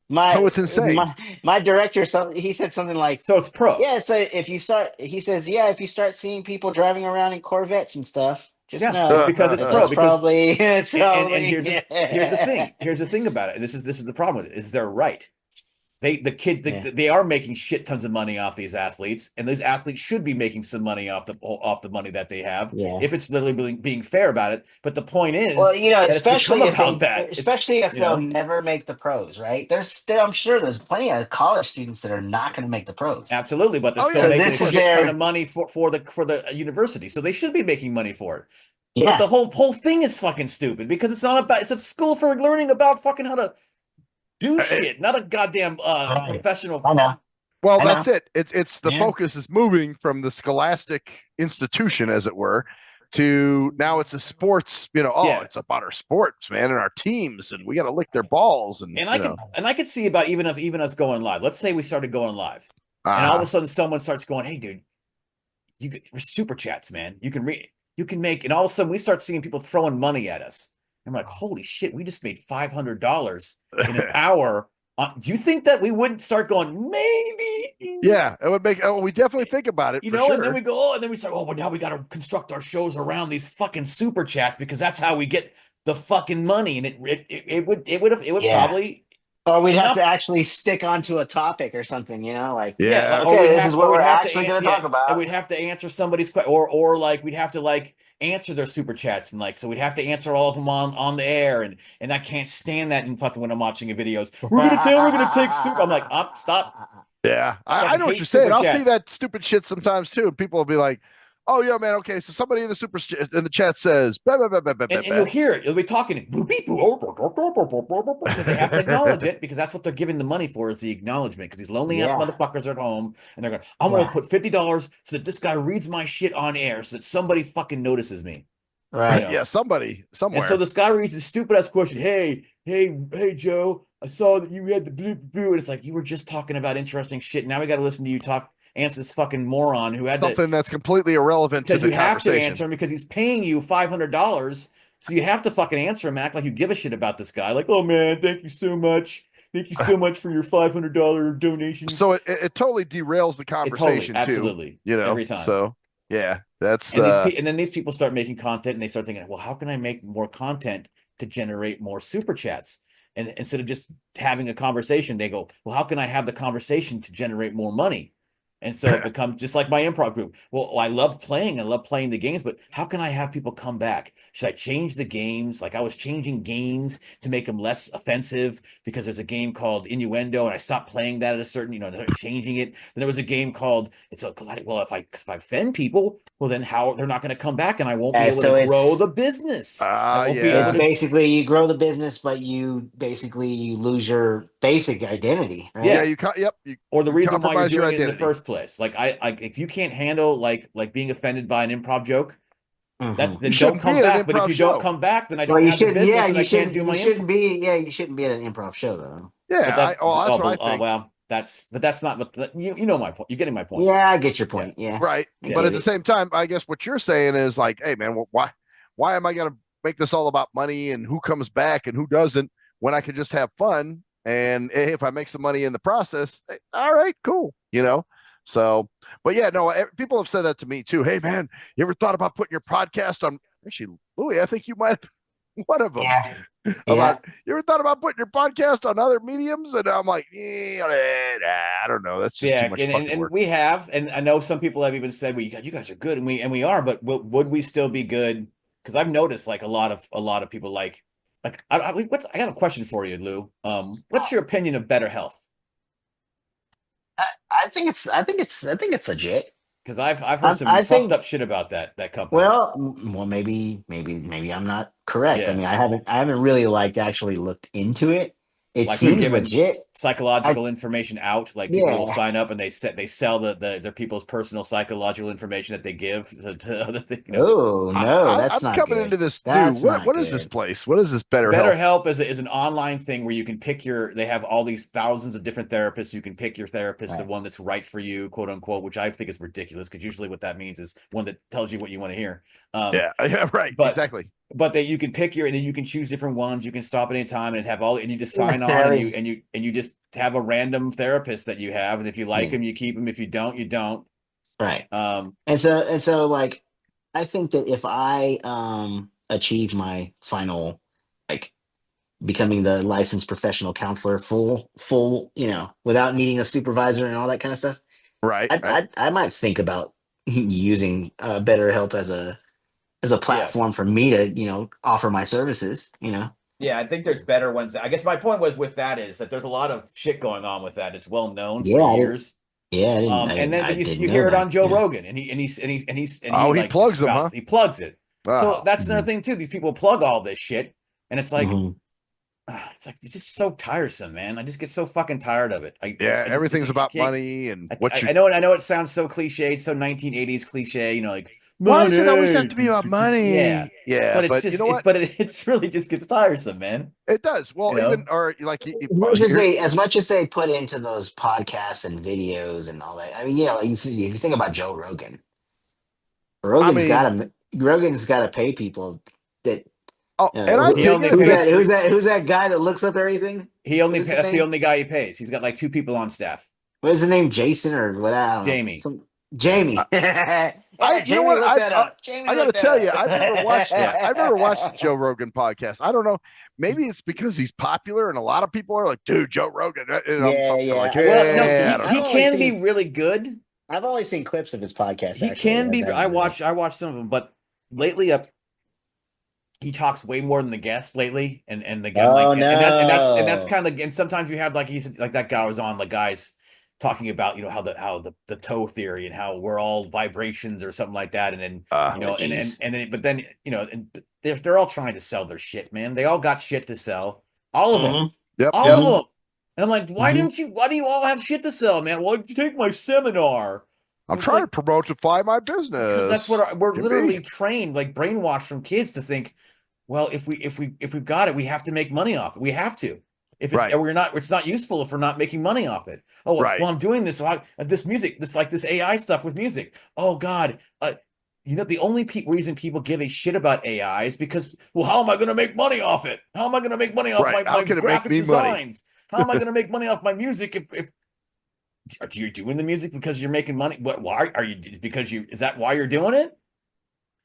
It's insane. My director, he said something like, so it's pro. Yeah. So if you start seeing people driving around in Corvettes and stuff, just know it's because it's pro. It's probably. And here's the thing. Here's the thing about it. And this is the problem with it. Is they're right. They are making shit tons of money off these athletes, and those athletes should be making some money off the money that they have, if it's literally being fair about it. But the point is, well, especially if they'll never make the pros, right? I'm sure there's plenty of college students that are not going to make the pros. Absolutely, but they're still making a shit ton of money for the university, so they should be making money for it. Yeah. But the whole thing is fucking stupid because it's a school for learning about fucking how to do shit, not a goddamn professional. I know. Well, that's it. It's the focus is moving from the scholastic institution, as it were, to now it's a sports. It's about our sports, man, and our teams, and we got to lick their balls. And I could see about even us going live. Let's say we started going live, and all of a sudden someone starts going, "Hey, dude, we're super chats, man. You can read." you can make, and all of a sudden we start seeing people throwing money at us. I'm like, holy shit, we just made $500 in an hour. Do you think that we wouldn't start going, maybe? Yeah, it would make. Oh, we definitely think about it. You for know, sure. and then we go, and then we start, well, now we got to construct our shows around these fucking super chats because that's how we get the fucking money. And it would probably. Or we'd have to actually stick onto a topic or something, like Yeah. okay, this is what we're actually going to talk about. And we'd have to answer somebody's question, or like we'd have to like answer their super chats, and like so we'd have to answer all of them on the air, and I can't stand that. And fucking when I'm watching videos, we're gonna take super. I'm like, stop. Yeah, I know what you're saying. I'll see that stupid shit sometimes too, and people will be like, "Oh yeah, man. Okay, so somebody in the chat says, blah, blah, blah, blah, blah, and you'll hear it. You'll be talking because they have to acknowledge it because that's what they're giving the money for is the acknowledgement. Because these lonely ass motherfuckers are at home and they're going, I'm going to put $50 so that this guy reads my shit on air so that somebody fucking notices me. Right? Yeah, somebody somewhere. And so this guy reads this stupid ass question. Hey, Joe, I saw that you had the blue. And it's like you were just talking about interesting shit. Now we got to listen to you answer this fucking moron who had something that's completely irrelevant to the conversation. Because you have to answer him because he's paying you $500, so you have to fucking answer him, act like you give a shit about this guy. Like, oh man, thank you so much. Thank you so much for your $500 donation. So it totally derails the conversation too. Absolutely, every time. So yeah, that's and then these people start making content and they start thinking, well, how can I make more content to generate more super chats? And instead of just having a conversation, they go, well, how can I have the conversation to generate more money? And so it becomes just like my improv group. Well, I love playing the games, but how can I have people come back? Should I change the games? Like I was changing games to make them less offensive because there's a game called Innuendo and I stopped playing that at a certain, they're changing it. Then there was a game called if I offend people, well then how they're not going to come back and I won't be able to grow the business. It's basically you grow the business, but you lose your basic identity. Right? Yeah, or the reason why you're doing it in the first place. Like I if you can't handle like being offended by an improv joke, then don't come back. But if you don't come back, then I don't have the business and I can't do my improv. You shouldn't be at an improv show though. Yeah, that's what I think. Well, that's not what you know my point. You're getting my point. Yeah, I get your point. Yeah. Right. But at the same time, I guess what you're saying is like, hey man, why am I gonna make this all about money and who comes back and who doesn't when I could just have fun? And if I make some money in the process, all right, cool. So, but yeah, no, people have said that to me too. Hey man, you ever thought about putting your podcast on? Actually, Louie, I think you might one of them. Yeah. You ever thought about putting your podcast on other mediums? And I'm like, I don't know. That's just too much fucking work. We have, and I know some people have even said, "Well, you guys are good," and we are, but would we still be good? Because I've noticed like a lot of people like I got a question for you, Lou. What's your opinion of Better Health? I think it's legit. Because I've heard some fucked up shit about that company. Well, maybe I'm not correct. Yeah. I mean, I haven't really actually looked into it. It seems legit. Psychological information out, like people will sign up and they sell their people's personal psychological information that they give to other things. Oh no, that's not. I'm coming into this new. What is this place? What is this Better Help? Better Help is an online thing where you can pick they have all these thousands of different therapists. You can pick your therapist, the one that's right for you, quote unquote, which I think is ridiculous because usually what that means is one that tells you what you want to hear. Yeah, right. Exactly. But that you can pick and then you can choose different ones. You can stop at any time and have and you just sign on and you just have a random therapist that you have. And if you like him, you keep him. If you don't, you don't. Right. And so like, I think that if I achieve my final, like becoming the licensed professional counselor full, without needing a supervisor and all that kind of stuff. Right. I might think about using BetterHelp as a platform for me to, offer my services, Yeah, I think there's better ones. I guess my point was with that is that there's a lot of shit going on with that. It's well known for years. Yeah, and then you hear it on Joe Rogan, and he plugs them, huh? He plugs it. So that's another thing too. These people plug all this shit, and it's like, it's just so tiresome, man. I just get so fucking tired of it. Everything's about money and I know it sounds so cliched, so 1980s cliche, like. Why does it always have to be about money? Yeah. But it's just, it's really just gets tiresome, man. It does. Well, as much as they put into those podcasts and videos and all that. I mean, if you think about Joe Rogan, Rogan's got to pay people that. Oh, and I He dig only it. Who's If that? they- Who's that guy that looks up everything? That's the only guy he pays. He's got like 2 people on staff. What is the name? Jason or what? I don't know. Jamie. Jamie. Yeah, you know Jamie, what? look that up. Jamie, I got to look that tell up. you, Yeah. I've never watched the Joe Rogan podcast. I don't know. Maybe it's because he's popular and a lot of people are like, dude, Joe Rogan. And I'm Yeah, something yeah. like, Well, no, yeah, I don't he know. can be really good. I've only seen clips of his podcast. He Actually, can be. back I in the day. watch some of them, but lately he talks way more than the guest lately, and the guy Oh, and that's no. kind of, and sometimes you have like he said, like that guy was on, like guys talking about how the toe theory and how we're all vibrations or something like that, and then and then but then and they're all trying to sell their shit, man. They all got shit to sell, all of them, Yep. all Yep. of them. And I'm like, why do you all have shit to sell, man? Why don't you take my seminar? I'm It's trying like, to promotify my business. because that's what we're Can literally be. trained, like brainwashed from kids to think, well, if we've got it, we have to make money off it. We have to. If it's Right. it's not useful if we're not making money off it. Oh, well, Right. I'm doing this. So this music, this AI stuff with music. Oh God, the only reason people give a shit about AI is because, well, how am I going to make money off it? How am I going to make money off Right. my How can it make graphic me money? designs? How am I going to make money off my music if are you doing the music because you're making money? What? Why are you? Is that why you're doing it?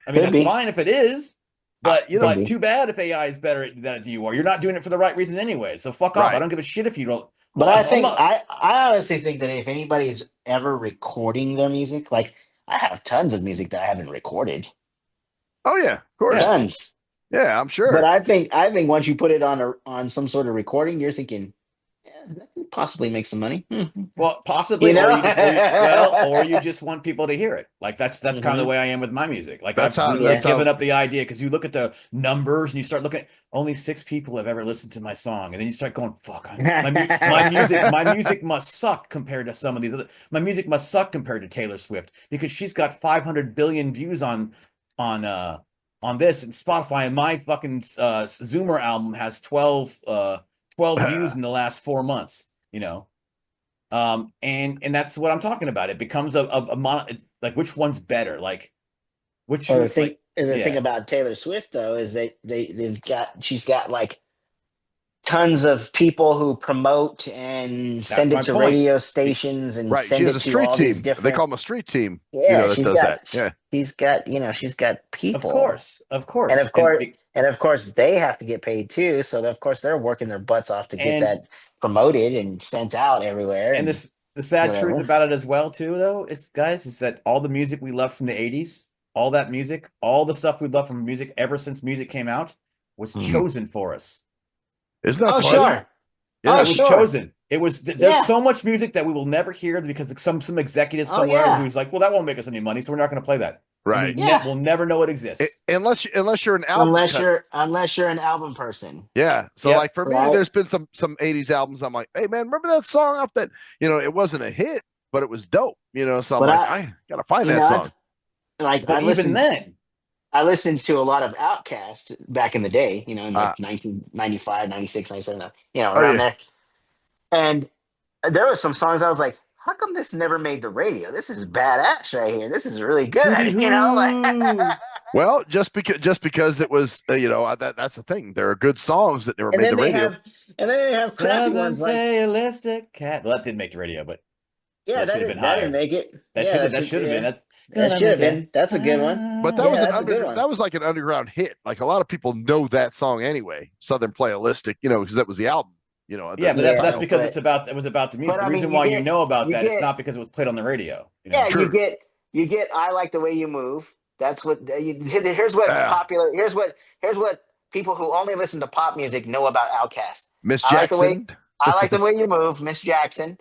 I mean, Could that's be. fine if it is, but Could be. too bad if AI is better than you are. You're not doing it for the right reason anyway. So fuck off. Right. I don't give a shit if you don't. But Well, I I'm think not- I honestly think that if anybody's ever recording their music, like I have tons of music that I haven't recorded. Oh yeah, of course. Yeah. Tons. Yeah, I'm sure. But I think once you put it on some sort of recording, you're thinking, yeah, that could possibly make some money. well, possibly, You know? or you just want people to hear it. Like that's kind of the way I am with my music. Like That's I've how- given up the idea, because you look at the numbers and you start looking. Only 6 people have ever listened to my song, and then you start going, "Fuck, my music must suck compared to some of these other. My music must suck compared to Taylor Swift because she's got 500 billion views on this, and Spotify, and my fucking Zoomer album has 12 views in the last 4 months, and that's what I'm talking about. It becomes like, which one's better? Like, which Well, the yeah. thing about Taylor Swift though is she's got like tons of people who promote and send my it to point. radio stations and right. send She has it a to street all team. these They different. call them a street team. Yeah, That does that. Yeah. She's got people. Of course. And of course they have to get paid too. So of course they're working their butts off to get And- that promoted and sent out everywhere. And the sad whatever. truth about it as well too, though, is that all the music we love from the 80s, all that music, all the stuff we love from music ever since music came out was chosen for us. Isn't that Oh funny? sure. Yeah, Oh, It was sure. chosen. It was there's Yeah. so much music that we will never hear because some executive Oh, somewhere yeah. who's like, well, that won't make us any money, so we're not going to play that. Right. And Yeah. we'll never know it exists. Unless you're an album. Unless you're an album person. Yeah. So Yep. like for me, Right. there's been some 80s albums. I'm like, hey man, remember that song off that? It wasn't a hit, but it was dope. So I'm But like, I gotta find that song. Like but even then, I listened to a lot of Outkast back in the day, in like Ah. 1995, 96, 97, Oh, around yeah. there. And there were some songs I was like, how come this never made the radio? This is badass right here. This is really good. Like, Well, just because it was, that's the thing. There are good songs that never and made then the radio. and then they have crappy ones like, Realistic cat. Well, that didn't make the radio, but yeah, that should have didn't, been that higher. didn't make it. That Yeah, should have been. that should have been. That's a good one. But that Yeah, was that's a good one. that was like an underground hit. Like a lot of people know that song anyway. Southern Playalistic, because that was the album. Yeah, but that's Yeah, because but- it was about the music. but, The I mean, reason you why get- you know about you that, it's get- not because it was played on the radio. Yeah, True. you get I like the way you move. That's what here's what Yeah. popular here's what people who only listen to pop music know about Outkast. Miss I like the way- Jackson. I like the way you move, Miss Jackson.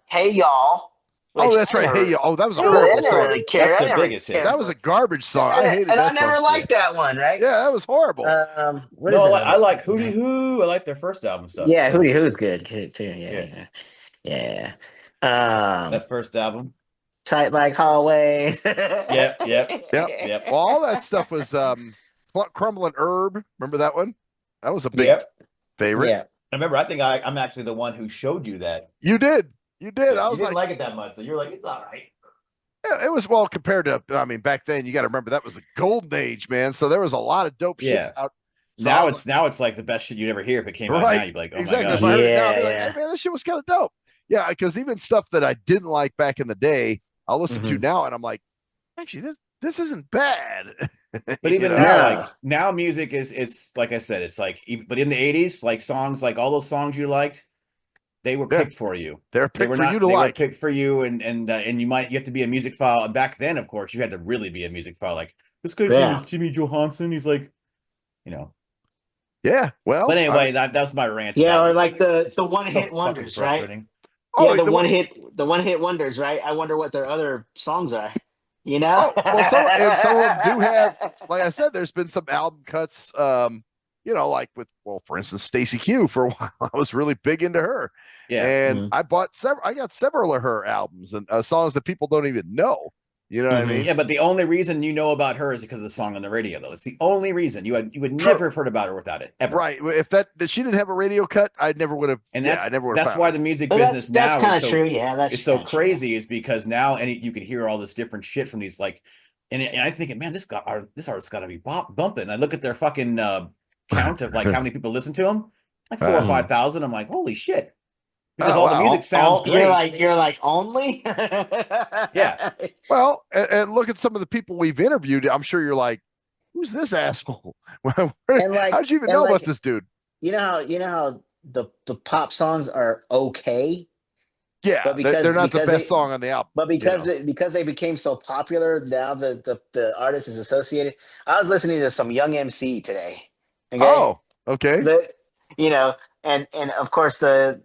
Hey y'all. Oh, which that's I right. never- Hey, that was a I horrible didn't song. really care. That's I the never biggest hit. cared That was a garbage song. I hated and that I never song. liked that one, right? Yeah, that was horrible. What is No, it? I like Hootie Hoo. I like their first album stuff. Yeah, Hootie Hoo's good too. Yeah. Yeah. That first album. Tight like hallways. Yep. Yep. Well, all that stuff was Crumbling Herb. Remember that one? That was a big Yep. favorite. Yeah. I remember. I think I'm actually the one who showed you that. You did. I You was didn't like, like it that much, so you're like, it's all right. It was well compared to. I mean, back then you got to remember that was the golden age, man. So there was a lot of dope Yeah. shit out. So Now it's like the best shit you'd ever hear if it came out right. now. You'd be like, oh Exactly. my If god. I heard it now, I'd be Yeah, like, hey man, this shit was kind of dope. Yeah, because even stuff that I didn't like back in the day, I'll listen to now, and I'm like, actually, this isn't bad. But even know? now, No. like now, music is like I said, it's like. But in the '80s, like songs, like all those songs you liked, they were Yeah. picked for you. They're They picked were for not. you to They were like. picked for you, and you have to be a music file. And back then, of course, you had to really be a music file. Like this guy's name Yeah. is Jimmy Johansson. He's like, you know. Yeah. Well, But anyway, that's my rant. Yeah, about or it. like It's the one so hit fucking wonders, right? frustrating. oh, Yeah, the one- one hit wonders, right? I wonder what their other songs are. You know? Oh, well, some of them do have, like I said, there's been some album cuts, like with, well, for instance, Stacey Q for a while. I was really big into her. Yeah. And I got several of her albums and songs that people don't even know. You know what I mean? Yeah, but the only reason you know about her is because of the song on the radio, though. It's the only reason you would True. never have heard about her without it, ever. Right. If she didn't have a radio cut, I never would have. And I never would have. that's why the music But business that's now kind is of so true. Yeah, that's is so kinda true. crazy, is because now you can hear all this different shit from these like, and I think, man, this artist's got to be bumping. I look at their fucking count of like how many people listen to them, like 4,000 or 5,000. I'm like, holy shit, because Oh, all the wow. music sounds great. You're like only. Yeah. Well, and look at some of the people we've interviewed. I'm sure you're like, who's this asshole? And like- How'd you even and know like- about this dude? You know how the pop songs are okay, Yeah, but they're not the because best song on the album. but because they became so popular, now the artist is associated. I was listening to some Young MC today. Okay? Oh, okay. And of course the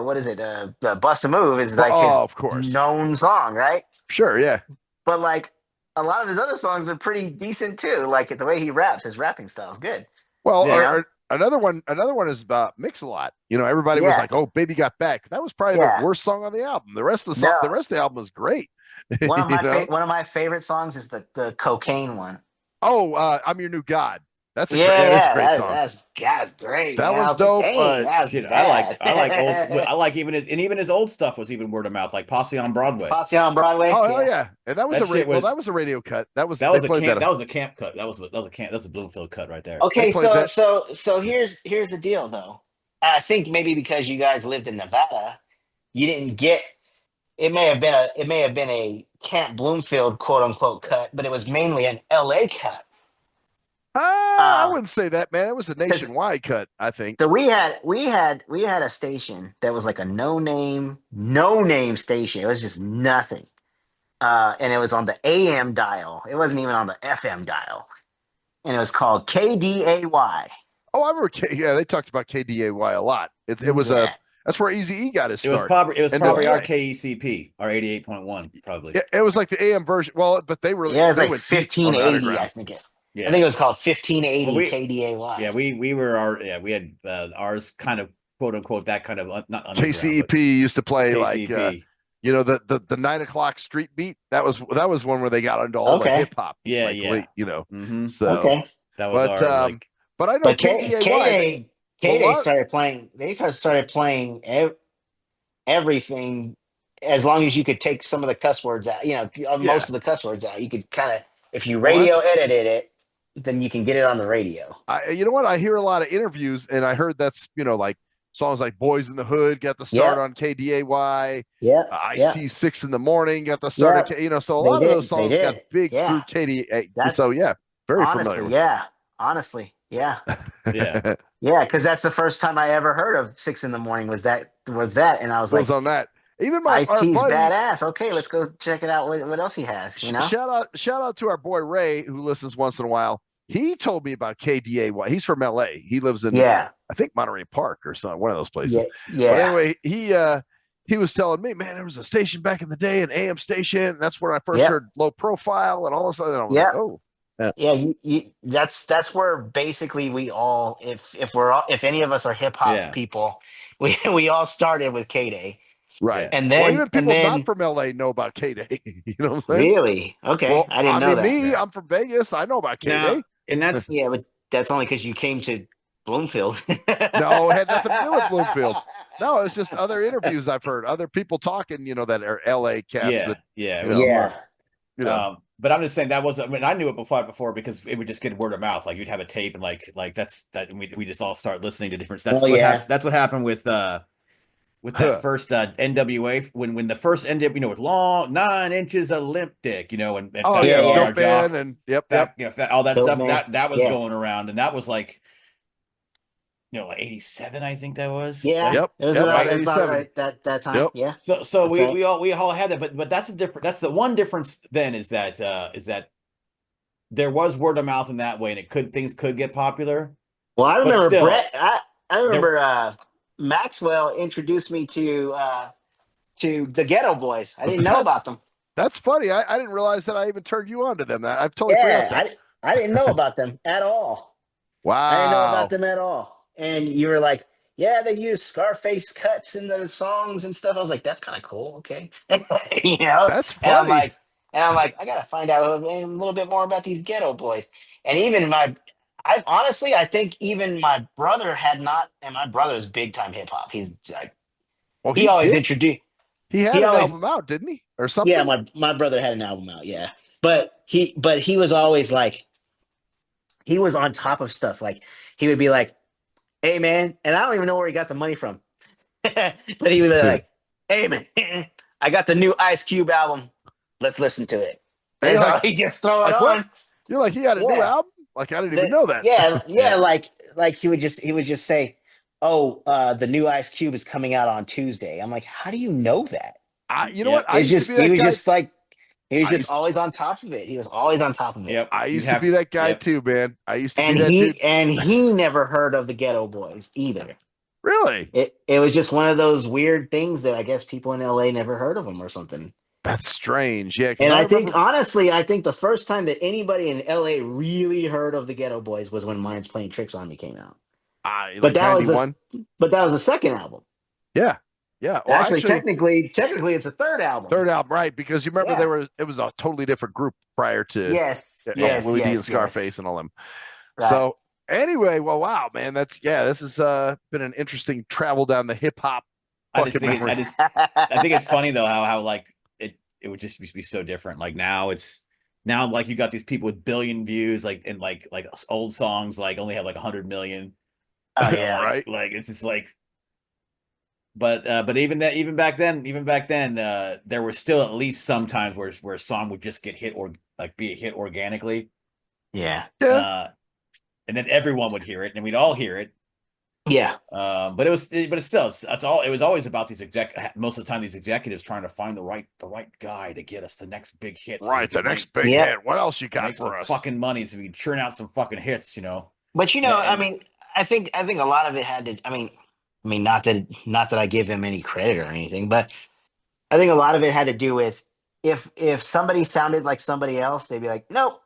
what is it? The Bust a Move is like his of course. known song, right? Sure, yeah. But like a lot of his other songs are pretty decent too. Like the way he raps, his rapping style is good. Well, Yeah. another one is about Mix a Lot. Everybody was Yeah. like, "Oh, Baby Got Back." That was probably Yeah. the worst song on the album. The rest of the No. the rest of the album was great. One of You my know? one of my favorite songs is the Cocaine one. Oh, I'm Your New God. That's a Yeah, great, that is a yeah, great song. that's great. That man. one's dope, Cocaine, that's Shit, bad. I like even his old stuff was even word of mouth, like Posse on Broadway. Posse on Broadway. Oh hell yeah! And that was That shit was- that was a radio cut. That was That they was a played camp. that- That was a camp cut. That was a Bloomfield cut right there. Okay, They played so here's the deal though. I think maybe because you guys lived in Nevada, you didn't get. It may have been a Camp Bloomfield quote unquote cut, but it was mainly an L.A. cut. I wouldn't say that, man. It was a nationwide cut. I think. So we had a station that was like a no name station. It was just nothing, and it was on the AM dial. It wasn't even on the FM dial, and it was called KDAY. Oh, I remember. Yeah, they talked about KDAY a lot. It was Yeah. that's where Easy E got his It was start. probably And our KECP, our 88.1, probably. It was like the AM version. Well, but they really Yeah, it was they like went deep on 1580. underground. I think Yeah. I think it was called 1580 Well, we- KDAY. Yeah, we had ours kind of quote unquote that kind of not underground, KCEP used to play but like KCEP. the 9 o'clock street beat. That was one where they got into all the Okay. hip hop. Yeah, like, yeah. late, Mhm. So Okay. That was but, our but I know But KDAY. K-Day what? started playing. They kind of started playing everything, as long as you could take some of the cuss words out. Most of the cuss words out. You could kind of, if you radio edited it, then you can get it on the radio. You know what? I hear a lot of interviews, and I heard that's like songs like "Boys in the Hood" got the start on KDAY. Yeah, Ice-T 6 in the Morning got the start. So a lot of those songs got big through KDAY. So yeah, very familiar. Honestly, yeah. yeah. Yeah, because that's the first time I ever heard of 6 in the Morning was that, and I was like, on that. Even my Ice-T's our buddy, badass. Okay, let's go check it out. What else he has? Shout out to our boy Ray, who listens once in a while. He told me about KDAY. He's from LA. He lives in I think Monterey Park or something, one of those places. Yeah. But anyway, he was telling me, man, there was a station back in the day, an AM station. And that's where I first heard Low Profile, and all of a sudden I was like, oh. Yeah, that's where basically we all, if any of us are hip hop people, we all started with K-Day. Right. And then even people not from LA know about K-Day. You know what I'm saying? Really? Okay. Well, I didn't know that. I'm from Vegas. I know about K-Day. And that's but that's only because you came to Bloomfield. No, it had nothing to do with Bloomfield. No, it's just other interviews I've heard, other people talking, that are LA cats Yeah, that, yeah, it you was know, smart. you know, But I'm just saying that was. I mean, I knew it before because it would just get word of mouth. Like you'd have a tape and like that's that. And we just all start listening to different. Oh yeah. That's what happened with that first NWA when the first NWA with long 9 inches of limp dick, and oh Fat yeah, Yeah, Joe on yeah. our Dope jock, Man and yep, fat, fat, all that Dope stuff Man. that was Yeah. going around, and that was like like 87, I think that was Yeah. right. yep, It was yep, about about that's about 87. right that time. Yep. Yeah. So That's we right. we all had that, but that's a different. That's the one difference. Then is that there was word of mouth in that way, and things could get popular, Well, I but remember still, Brett. I there. remember Maxwell introduced me to the Ghetto Boys. I didn't know That's about them. that's funny. I didn't realize that I even turned you on to them. I've totally forgot Yeah, that. I didn't know about them at all. I didn't know about Wow. them at all. And you were like, yeah, they use Scarface cuts in their songs and stuff. I was like, that's kind of cool. Okay. you know? That's And I'm funny. like, I gotta find out a little bit more about these Ghetto Boys. And even I think even my brother had not, and my brother's big time hip hop. He's like, Well, he he always did. introduced, He had he an always, album out, didn't he? Or yeah, something? my brother had an album out. Yeah. But he was always like, he was on top of stuff. Like he would be like, hey man, and I don't even know where he got the money from. but he would be like, hey man, I got the new Ice Cube album. Let's listen to it. And And you're so like, he just throw it what? on. You're like, he had a new Yeah. album? Like, I didn't even know that. Yeah, Yeah. like he would just say, oh, the new Ice Cube is coming out on Tuesday. I'm like, how do you know that? You know what? Yep. I It's used to be just he that was guy. just like he was I just used, always on top of it. He was always on top of it. Yep. I You'd used to have. be that guy Yep. too, man. I used to be And that dude. he never heard of the Ghetto Boys either. Really? It was just one of those weird things that I guess people in LA never heard of them or something. That's strange. Yeah, because And I I think remember honestly, I think the first time that anybody in LA really heard of the Ghetto Boys was when Mine's Playing Tricks on Me came out. But like that was 91. the second album. Yeah. Yeah. Well, Actually, actually, technically, it's a third album. third album, right? Because you remember Yeah. it was a totally different group prior to Yes, yes, Louie D and yes, Scarface yes. and all them. Right. So anyway, well, wow, man, this has been an interesting travel down the hip hop I just fucking think memory. I think it's funny though how like it would just be so different. Like now like you got these people with billion views and like old songs like only have like 100 million. Oh You know, yeah, right. Like it's just like. But even back then, there were still at least some times where a song would just get hit or like be a hit organically, yeah, and then everyone would hear it, and we'd all hear it. yeah. But it's still it's all it was always about these most of the time these executives trying to find the right guy to get us the next big hit. So Right, the next big Yep. hit. What else you got make for some us? fucking money so we can churn out some fucking hits, But Yeah, I mean, I think a lot of it had to. I mean, not that I give him any credit or anything, but I think a lot of it had to do with if somebody sounded like somebody else, they'd be like, nope.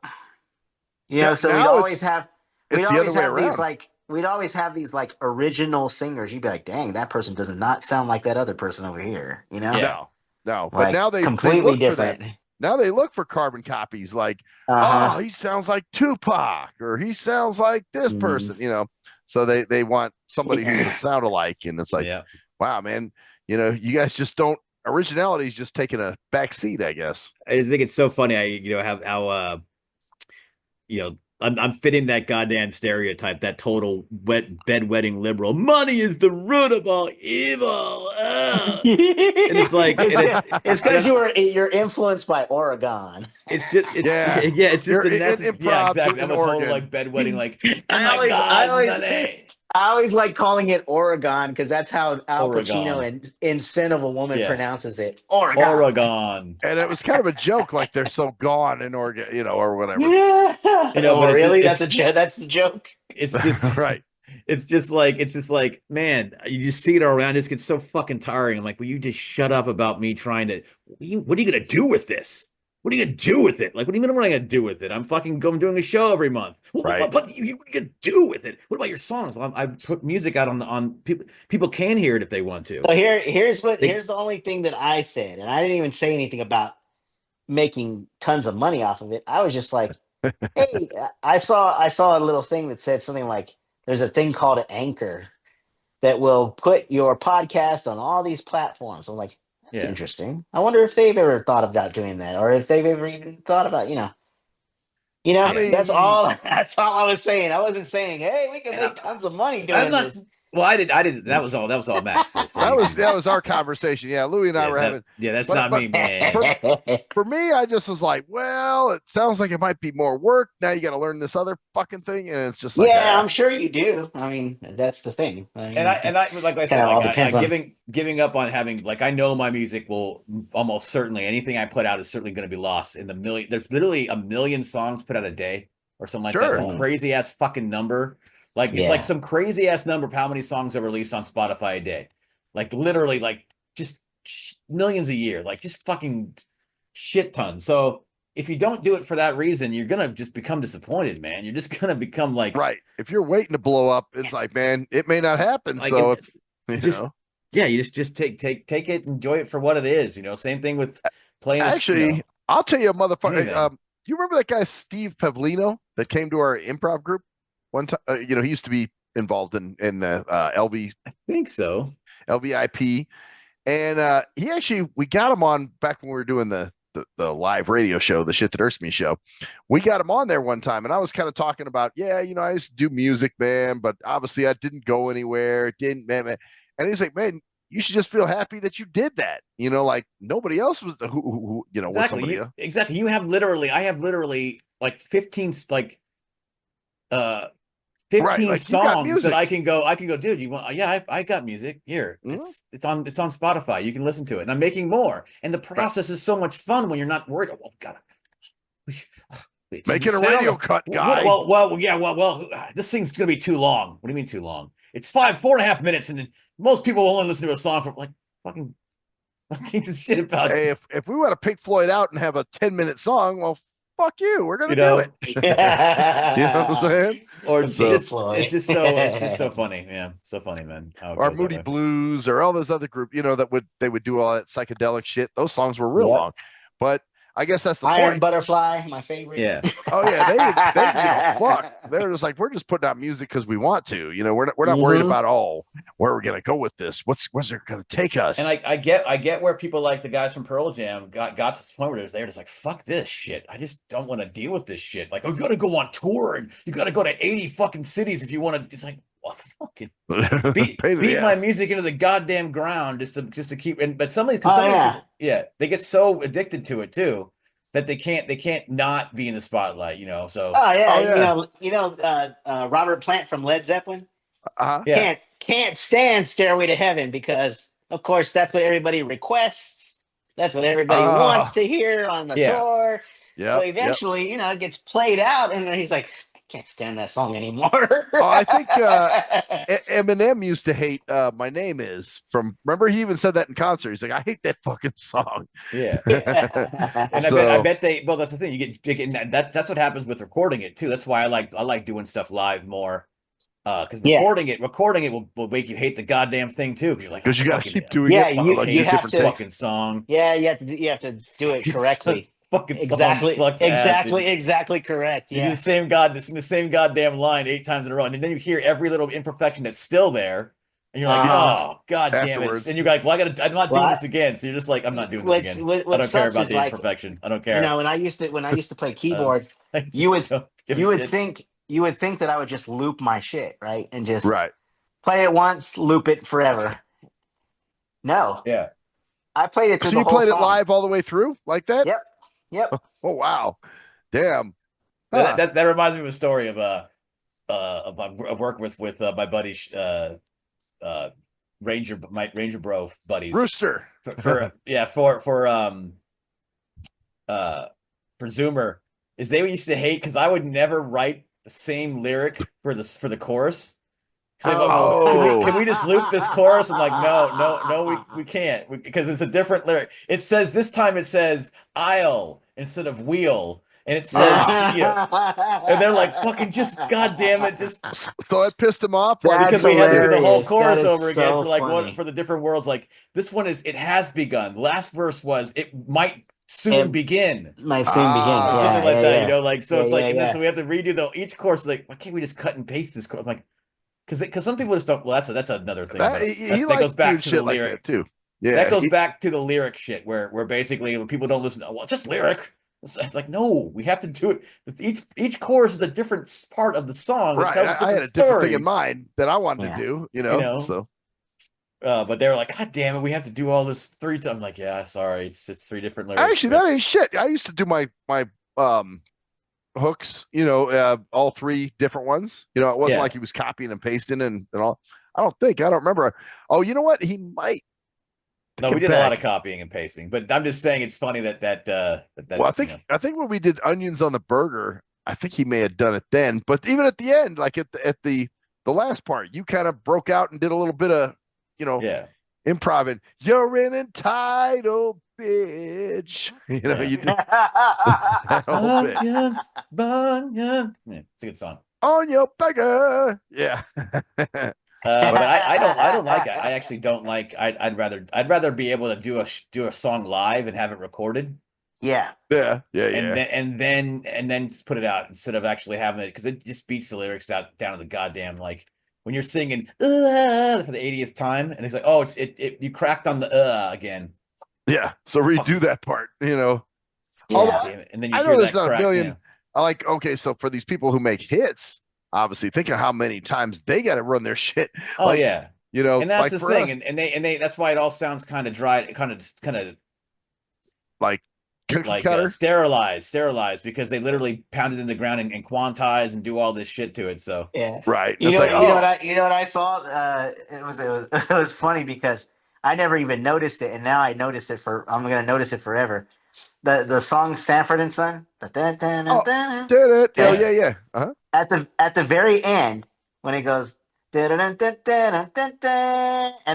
Yeah, So now we'd it's the other always way have these around. we'd always have these like original singers. You'd be like, dang, that person does not sound like that other person over here. Yeah. No. But Like, now they completely look for that. different. Now they look for carbon copies like, Uh-huh. oh, he sounds like Tupac or he sounds like this Mhm. person, So they want somebody who's a sound alike. And it's like, yeah. wow, man, you guys just don't originality is just taking a back seat, I guess. I just think it's so funny. How I'm fitting that goddamn stereotype, that total bedwetting liberal. Money is the root of all evil. And it's like, it's because you're influenced by Oregon. it's just, Yeah. it's just You're a in necessary. improv Yeah, exactly. in I'm a total Oregon. like bedwetting, like, oh I my God, money. always like calling it Oregon because that's how Al Pacino Oregon. in Sin of a Woman Yeah. pronounces it. Oregon. Oregon. And it was kind of a joke, like they're so gone in Oregon, or whatever. Yeah. But it's really? just- That's the joke. It's just Right. It's just like, man, you just see it all around. It just gets so fucking tiring. I'm like, will you just shut up about me trying to? What are you gonna do with this? What are you gonna do with it? Like, what do you mean? What am I gonna do with it? I'm fucking doing a show every month. Right. What are you gonna do with it? What about your songs? Well, I put music out on people. People can hear it if they want to. So here's the only thing that I said, and I didn't even say anything about making tons of money off of it. I was just like, hey, I saw a little thing that said something like there's a thing called an Anchor that will put your podcast on all these platforms. I'm like, that's Yeah. interesting. I wonder if they've ever thought about doing that, or if they've ever even thought about, I mean, that's all. That's all I was saying. I wasn't saying, hey, we can And make tons of money I'm doing not. this. Well, I did. That was all Max said. So that you was can- that was our conversation. Yeah, Louie and I were having. that's but- not but me, man. For me, I just was like, well, it sounds like it might be more work. Now you got to learn this other fucking thing, and it's just like, Yeah, I'm sure you do. I mean, that's the thing. I mean, And I like I said, kinda all like depends on- giving up on having like I know my music will almost certainly anything I put out is certainly going to be lost in the million. There's literally a million songs put out a day or something like that. Sure. Some crazy ass fucking number. Like it's Yeah. like some crazy ass number of how many songs are released on Spotify a day. Like literally, like just millions a year. Like just fucking shit ton. So if you don't do it for that reason, you're gonna just become disappointed, man. You're just gonna become like right. If you're waiting to blow up, it's like, man, it may not happen. Like, So it- if you just- know. yeah, you just take it, enjoy it for what it is. Same thing with playing. Actually, I'll tell you a motherfucker. anything. You remember that guy Steve Pavlino that came to our improv group one time? He used to be involved in the I think so. LVIP, and we got him on back when we were doing the live radio show, the Shit That Irks Me show. We got him on there one time, and I was kind of talking about, I used to do music, man, but obviously I didn't go anywhere. It didn't, man. And he's like, man, you should just feel happy that you did that. Like nobody else was who was somebody else. Exactly. I have literally like 15 like 15 Right, like, you got songs music. that I can go, dude, you want I got music. Here. Mhm. It's on Spotify. You can listen to it. And I'm making more. And the process is so much fun when you're not worried. Oh god. Making a radio cut, guy. Well, this thing's gonna be too long. What do you mean too long? It's 4.5 minutes, and most people will only listen to a song for like fucking shit about it. Hey, if we want to Pink Floyd out and have a 10-minute song, well, fuck you. We're gonna You know? do it. You know what I'm saying? Or it's So- just so funny. Yeah, so funny, man. How it Or goes that Moody way. Blues, or all those other group, they would do all that psychedelic shit. Those songs were real Yep. long, but I guess that's the Iron point. Butterfly, my favorite. Yeah. Oh yeah, they didn't give a fuck. They're just like, we're just putting out music because we want to. We're not worried Mhm. about where are we gonna go with this? Where's it gonna take us? And I get where people like the guys from Pearl Jam got to this point where they're just like, fuck this shit. I just don't want to deal with this shit. Like, oh, you gotta go on tour and you gotta go to 80 fucking cities if you want to. It's like, what fucking beat Pain in the my ass. music into the goddamn ground just to keep. But some of these, Yeah. they get so addicted to it too that they can't not be in the spotlight. So Oh yeah, Oh, yeah. Robert Plant from Led Zeppelin Uh-huh. yeah. can't stand Stairway to Heaven because, of course, that's what everybody requests. That's what everybody Oh. wants to hear on the Yeah. tour. Yeah. So eventually, it gets played out, and then he's like, I can't stand that song anymore. Oh, I think Eminem used to hate "My Name Is" from. Remember, he even said that in concert. He's like, "I hate that fucking song." Yeah. Yeah. And So- I bet they. Well, that's the thing. You get that's what happens with recording it too. That's why I like doing stuff live more. Because Yeah. recording it will make you hate the goddamn thing too. Because you're like, Because you got to fucking- keep doing Yeah, it. you- like you a have different to- take. fucking song. Yeah, you have to do it correctly. Fucking Exactly, song sucks ass, dude. exactly correct. You do Yeah. the same goddamn line 8 times in a row, and then you hear every little imperfection that's still there, and you're like, Uh-huh. oh god damn Afterwards. it! And you're like, well, I'm not doing Well, this again. So you're just like, I'm not doing this What's- again. what- I what don't care sucks about is, the like, imperfection. I don't care. When I used to play keyboard, I you would- just don't give a you would shit. think that I would just loop my shit, right? And just Right. play it once, loop it forever. No, Yeah. I played it through So the you whole played song. it live all the way through like that? Yep. Yep. Oh wow, damn. Huh. That reminds me of a story of I work with my buddy Ranger Bro buddies Rooster. for Zoomer is they used to hate because I would never write the same lyric for the chorus. So they go, Oh. can we just loop this chorus? I'm like, no, we can't because it's a different lyric. It says this time it says aisle instead of wheel, and it says and they're like, fucking just goddamn it, just So that pissed him off. That's because we had to do the whole hilarious. chorus That is over again so for like funny. for the different worlds. Like this one is it has begun. The last verse was it might soon It begin. might soon begin. Ah. Or Yeah, something like yeah, that, yeah. like so Yeah, it's like yeah, and then yeah. so we have to redo each course. Like, why can't we just cut and paste this course? I'm like, because some people just don't. Well, that's another thing. That, But he that likes goes back doing to shit the like lyric. that too. Yeah, That goes back to the lyric shit where basically when people don't listen. Well, just lyric. It's like no, we have to do it. Each chorus is a different part of the song that right. tells a I different had a different thing in story. mind that I wanted Yeah. to do. You know. So But they were like, God damn it, we have to do all this 3 times. I'm like, yeah, sorry, it's 3 different lyrics. actually, But that ain't shit. I used to do my hooks. All 3 different ones. It wasn't yeah, like he was copying and pasting and all. I don't remember. Oh, you know what? He might. no, Take we it did a lot of back. copying and pasting. But I'm just saying it's funny that Well, I think when we did onions on the burger, I think he may have done it then. But even at the end, like at the last part, you kind of broke out and did a little bit of yeah, improv. And you're an entitled bitch. yeah. You did that whole bit Bunyan. Yeah, it's a good song. on your burger. Yeah. But I don't like it. I actually don't like. I'd rather be able to do a song live and have it recorded, Yeah. Yeah. Yeah. and Yeah. then just put it out instead of actually having it because it just beats the lyrics down to the goddamn like when you're singing for the 80th time and it's like oh it you cracked on the again. Yeah. So redo that part. Although Yeah. Damn it. And then you I hear know there's that not a crack. million. Yeah. I like, okay, so for these people who make hits, obviously, think of how many times they got to run their shit. Oh Like, yeah. And that's like the for thing, us, and they that's why it all sounds kind of dry, kind of like cookie like cutter. sterilized because they literally pound it in the ground and quantize and do all this shit to it. So Yeah. Right. You It's know, like, you know what oh, I saw? It was it was funny because I never even noticed it, and now I notice it I'm gonna notice it forever. The song Sanford and Son, oh, did it. Oh, Yeah. yeah, yeah. Uh-huh. at the very end when it goes and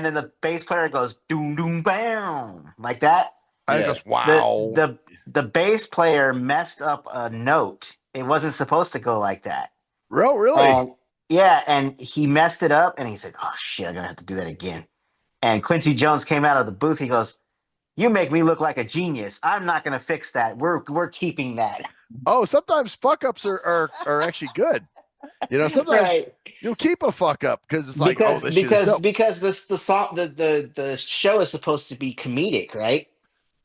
then the bass player goes doom doom bam like that. And it yeah, goes, The wow. the the bass player messed up a note. It wasn't supposed to go like that. Really? And yeah, and he messed it up and he said, "Oh shit, I'm gonna have to do that again." And Quincy Jones came out of the booth. He goes, "You make me look like a genius. I'm not gonna fix that. We're keeping that." Oh, sometimes fuck ups are actually good. Sometimes Right. you'll keep a fuck up because it's like, oh, Because this shit is dope. the song the show is supposed to be comedic, right?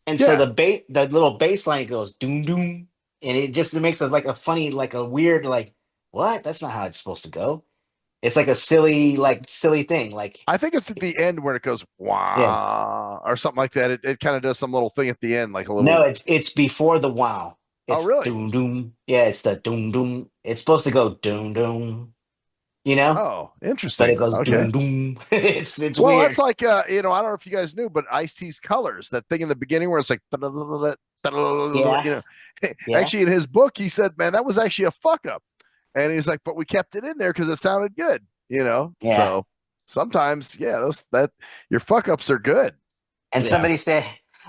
And so Yeah. the little bass line goes doom doom, and it just makes it like a funny, like a weird, like what? That's not how it's supposed to go. It's like a silly thing. Like I think it's at the end where it goes, yeah, wow, or something like that. It kind of does some little thing at the end, like a no, little, it's before the wow. oh, It's really? doom doom. Yeah, it's the doom doom. It's supposed to go doom doom, you know, Oh, but it interesting. goes Okay. doom doom. It's Well, that's weird. like I don't know if you guys knew, but Ice-T's Colors, that thing in the beginning where it's like, Yeah, yeah, actually in his book, he said, man, that was actually a fuck up. And he's like, but we kept it in there because it sounded good. yeah. So sometimes, yeah, that your fuck ups are good. And yeah.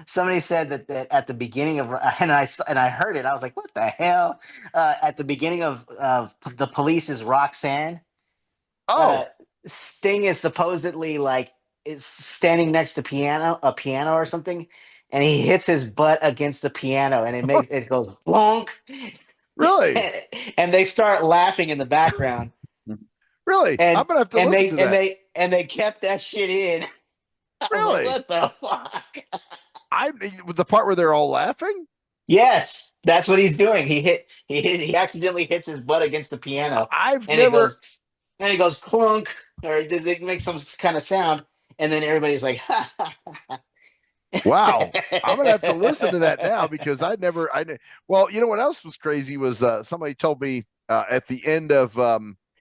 somebody said that at the beginning of and I heard it. I was like, what the hell? At the beginning of the Police's Roxanne, uh, Oh, Sting is supposedly like is standing next to a piano or something, and he hits his butt against the piano, and it goes bonk, really? and they start laughing in the background, Really? I'm and gonna have to and listen they to and that. they kept that shit in. I was like, Really? what the fuck? I with the part where they're all laughing. Yes, that's what he's doing. He accidentally hits his butt against the piano, I've and it never. goes and it goes clunk, or does it make some kind of sound? And then everybody's like, ha, ha, ha. Wow. I'm gonna have to listen to that now because well, you know what else was crazy was somebody told me at the end of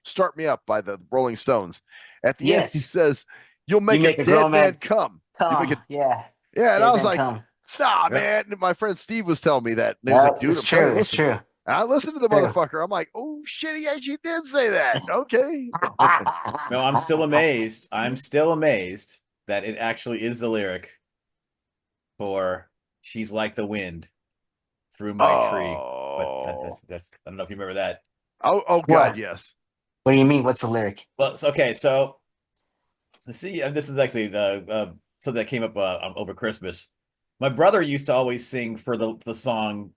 Start Me Up by the Rolling Stones. At the end, he Yes, says, You'll you make a make a dead grown man man come. You make come. it, Yeah, yeah, and I dead was man like, come. nah, Yeah. man. And my friend Steve was telling me that. And he was like, No, dude, it's I'm telling true. you, It's listen. true. And I listened to the True. motherfucker. I'm like, oh shit, he actually did say that. Okay. No, I'm still amazed. I'm still amazed that it actually is the lyric for "She's Like the Wind Through My Tree." But Oh. that's I don't know if you remember that. Oh God, What? yes. What do you mean? What's the lyric? Well, okay, so see, this is actually something that came up over Christmas. My brother used to always sing for the song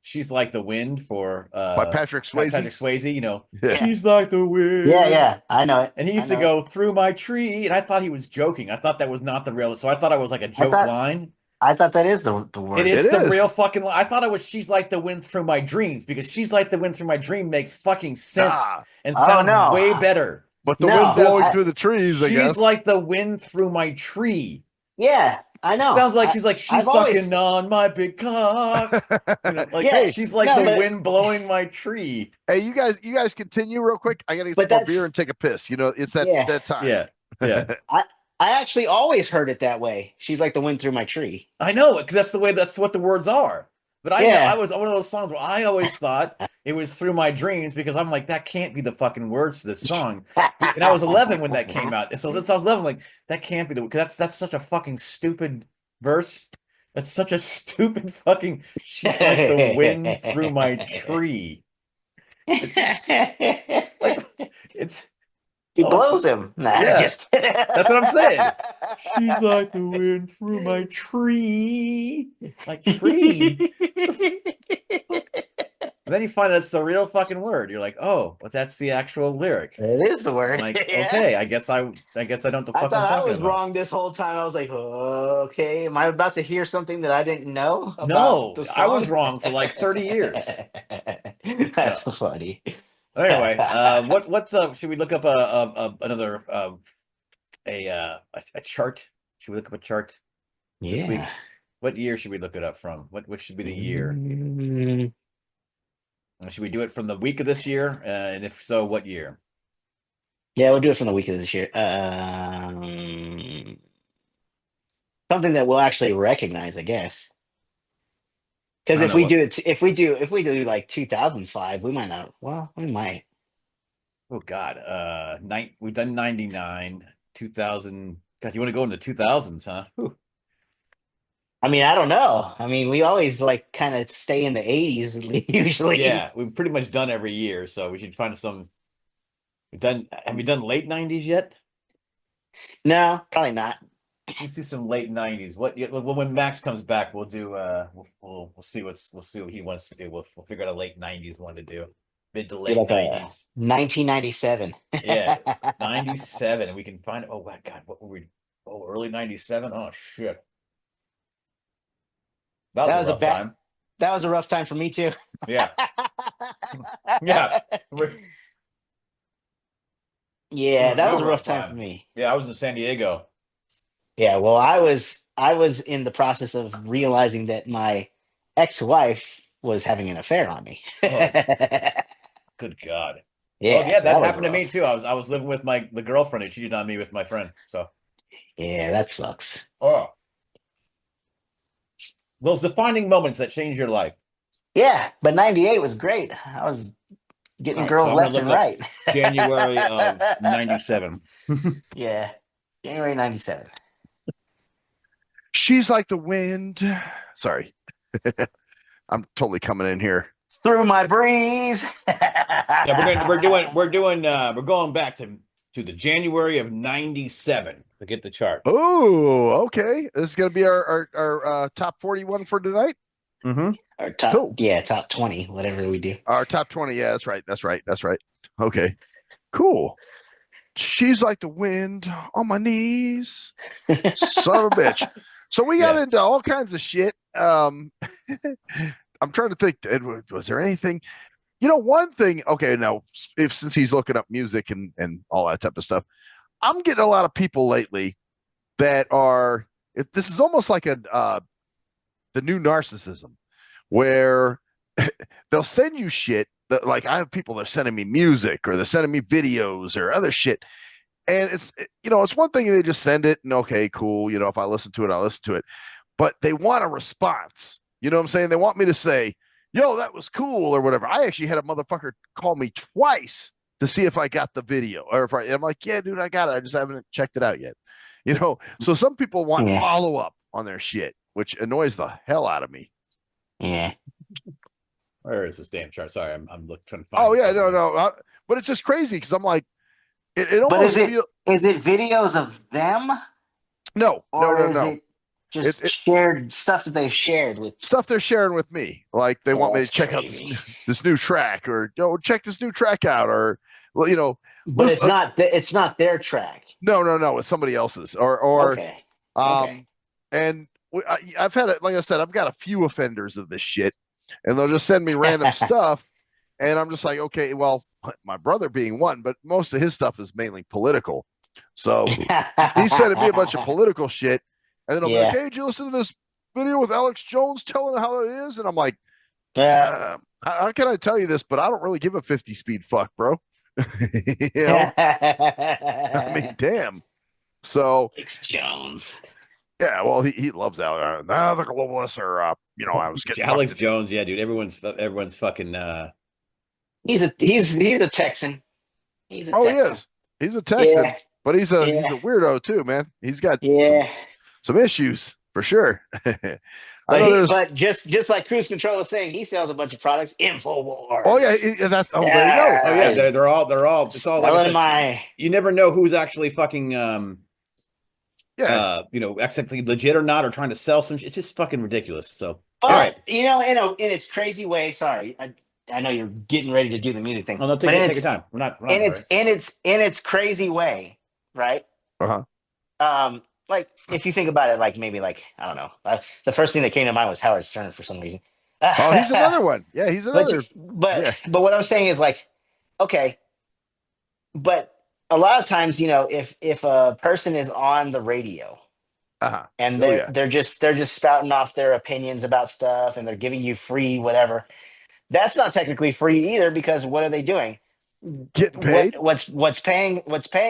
She's Like the Wind for By Patrick Swayze. Patrick Swayze, you know. Yeah. She's like the wind. Yeah, I know it. And he used to go through my tree, and I thought he was joking. I thought that was not the real. So I thought it was like a joke line. I thought that is the word. It is the real fucking line. I thought it was "She's Like the Wind Through My Dreams" because "She's Like the Wind Through My Dream" makes fucking sense and sounds way better. But the wind blowing through the trees, I guess. She's like the wind through my tree. Yeah, I know. Sounds like she's sucking on my big cock. You know, like, hey, she's like the wind blowing my tree. Hey, you guys continue real quick. I gotta get some more beer and take a piss. You know, it's that time. Yeah. I actually always heard it that way. She's like the wind through my tree. I know, because that's what the words are. But I was one of those songs where I always thought it was "Through My Dreams" because I'm like, that can't be the fucking words to this song. And I was 11 when that came out. So since I was 11, like, that can't be because that's such a fucking stupid verse. That's such a stupid fucking. She's like the wind through my tree. It's he blows him. Nah, just kidding. That's what I'm saying. She's like the wind through my tree. Like tree. And then you find out it's the real fucking word. You're like, oh, but that's the actual lyric. It is the word. I'm like, okay, I guess I don't know what the fuck I'm talking about. I was wrong this whole time. I was like, okay, am I about to hear something that I didn't know? No, I was wrong for like 30 years. That's funny. Anyway, what's up? Should we look up another a chart? Should we look up a chart this week? What year should we look it up from? What should be the year? Should we do it from the week of this year? And if so, what year? Yeah, we'll do it from the week of this year. Something that we'll actually recognize, I guess. Because if we do like 2005, we might not. Well, we might. Oh God, we've done 99, 2000. God, you want to go into 2000s, huh? Whew. I mean, I don't know. I mean, we always like kind of stay in the 80s usually. Yeah, we've pretty much done every year, so we should find some. Have you done late 90s yet? No, probably not. Let's do some late 90s. When Max comes back, we'll do. We'll see what he wants to do. We'll figure out a late 90s one to do. Mid to late 90s. 1997. Yeah, 97, and we can find. Oh my God, what were we? Oh, early 97. Oh shit. That was a rough time. That was a rough time for me too. Yeah. Yeah. Yeah, that was a rough time for me. Yeah, I was in San Diego. Yeah, well, I was in the process of realizing that my ex-wife was having an affair on me. Oh, good God. Yeah, oh, yeah, that happened to me too. I was living with the girlfriend who cheated on me with my friend. So yeah, that sucks. Oh. Those defining moments that change your life. Yeah, but 98 was great. I was getting girls left and right. January of 97. Yeah, January 97. She's like the wind. Sorry. I'm totally coming in here. Through my breeze. Yeah, we're going back to the January of 97 to get the chart. Oh, okay. This is gonna be our top 41 for tonight. Mm-hmm. Our top, top 20, whatever we do. Our top 20. Yeah, that's right. Okay, cool. She's like the wind on my knees. Son of a bitch. So we got into all kinds of shit. I'm trying to think. Was there anything? You know, one thing. Okay, now since he's looking up music and all that type of stuff, I'm getting a lot of people lately that are. This is almost like the new narcissism, where they'll send you shit. Like I have people that are sending me music or they're sending me videos or other shit. And it's one thing they just send it and okay, cool. You know, if I listen to it, I'll listen to it. But they want a response. You know what I'm saying? They want me to say, yo, that was cool or whatever. I actually had a motherfucker call me twice to see if I got the video or if I'm like, yeah, dude, I got it. I just haven't checked it out yet. You know, so some people want follow up on their shit, which annoys the hell out of me. Yeah. Where is this damn chart? Sorry, I'm trying to find. Oh yeah, no. But it's just crazy because I'm like, it almost. But is it videos of them? No. Is it Just It- shared stuff that they've shared with. stuff they're sharing with me. Like they want me to That's check crazy. out this new track, or check this new track out, or well, But it's not. It's not their track. no, it's somebody else's, or Okay. and I've had it. Like I said, I've got a few offenders of this shit, and they'll just send me random stuff, and I'm just like, okay, well, my brother being one, but most of his stuff is mainly political, so he's sending me a bunch of political shit, and then I'll be like, hey, did you listen to this video with Alex Jones telling how it is? And I'm like, how can I tell you this? But I don't really give a 50 speed fuck, bro. I mean, damn. So Alex Jones. yeah, well, he loves Alex. The globalists are, I was getting Alex Jones, yeah, dude. Everyone's fucking. He's a Texan. He's a Texan. He is. He's a Texan, Yeah. but he's a weirdo too, man. He's got Yeah. some issues for sure. But just like Cruise Control was saying, he sells a bunch of products. InfoWars. Oh yeah, there you go. Oh yeah, they're all. It's all like I said, you never know who's actually fucking accidentally legit or not, or trying to sell some. It's just fucking ridiculous. So, but in its crazy way. Sorry, I know you're getting ready to do the music thing. Oh, no, take your time. We're not in its crazy way, right? Like if you think about it, like maybe like I don't know. The first thing that came to mind was Howard Stern for some reason. Oh, he's another one. Yeah, he's another. But what I'm saying is like, okay, but a lot of times, if a person is on the radio and they're just spouting off their opinions about stuff and they're giving you free whatever, that's not technically free either, because what are they doing? Getting paid. What's paying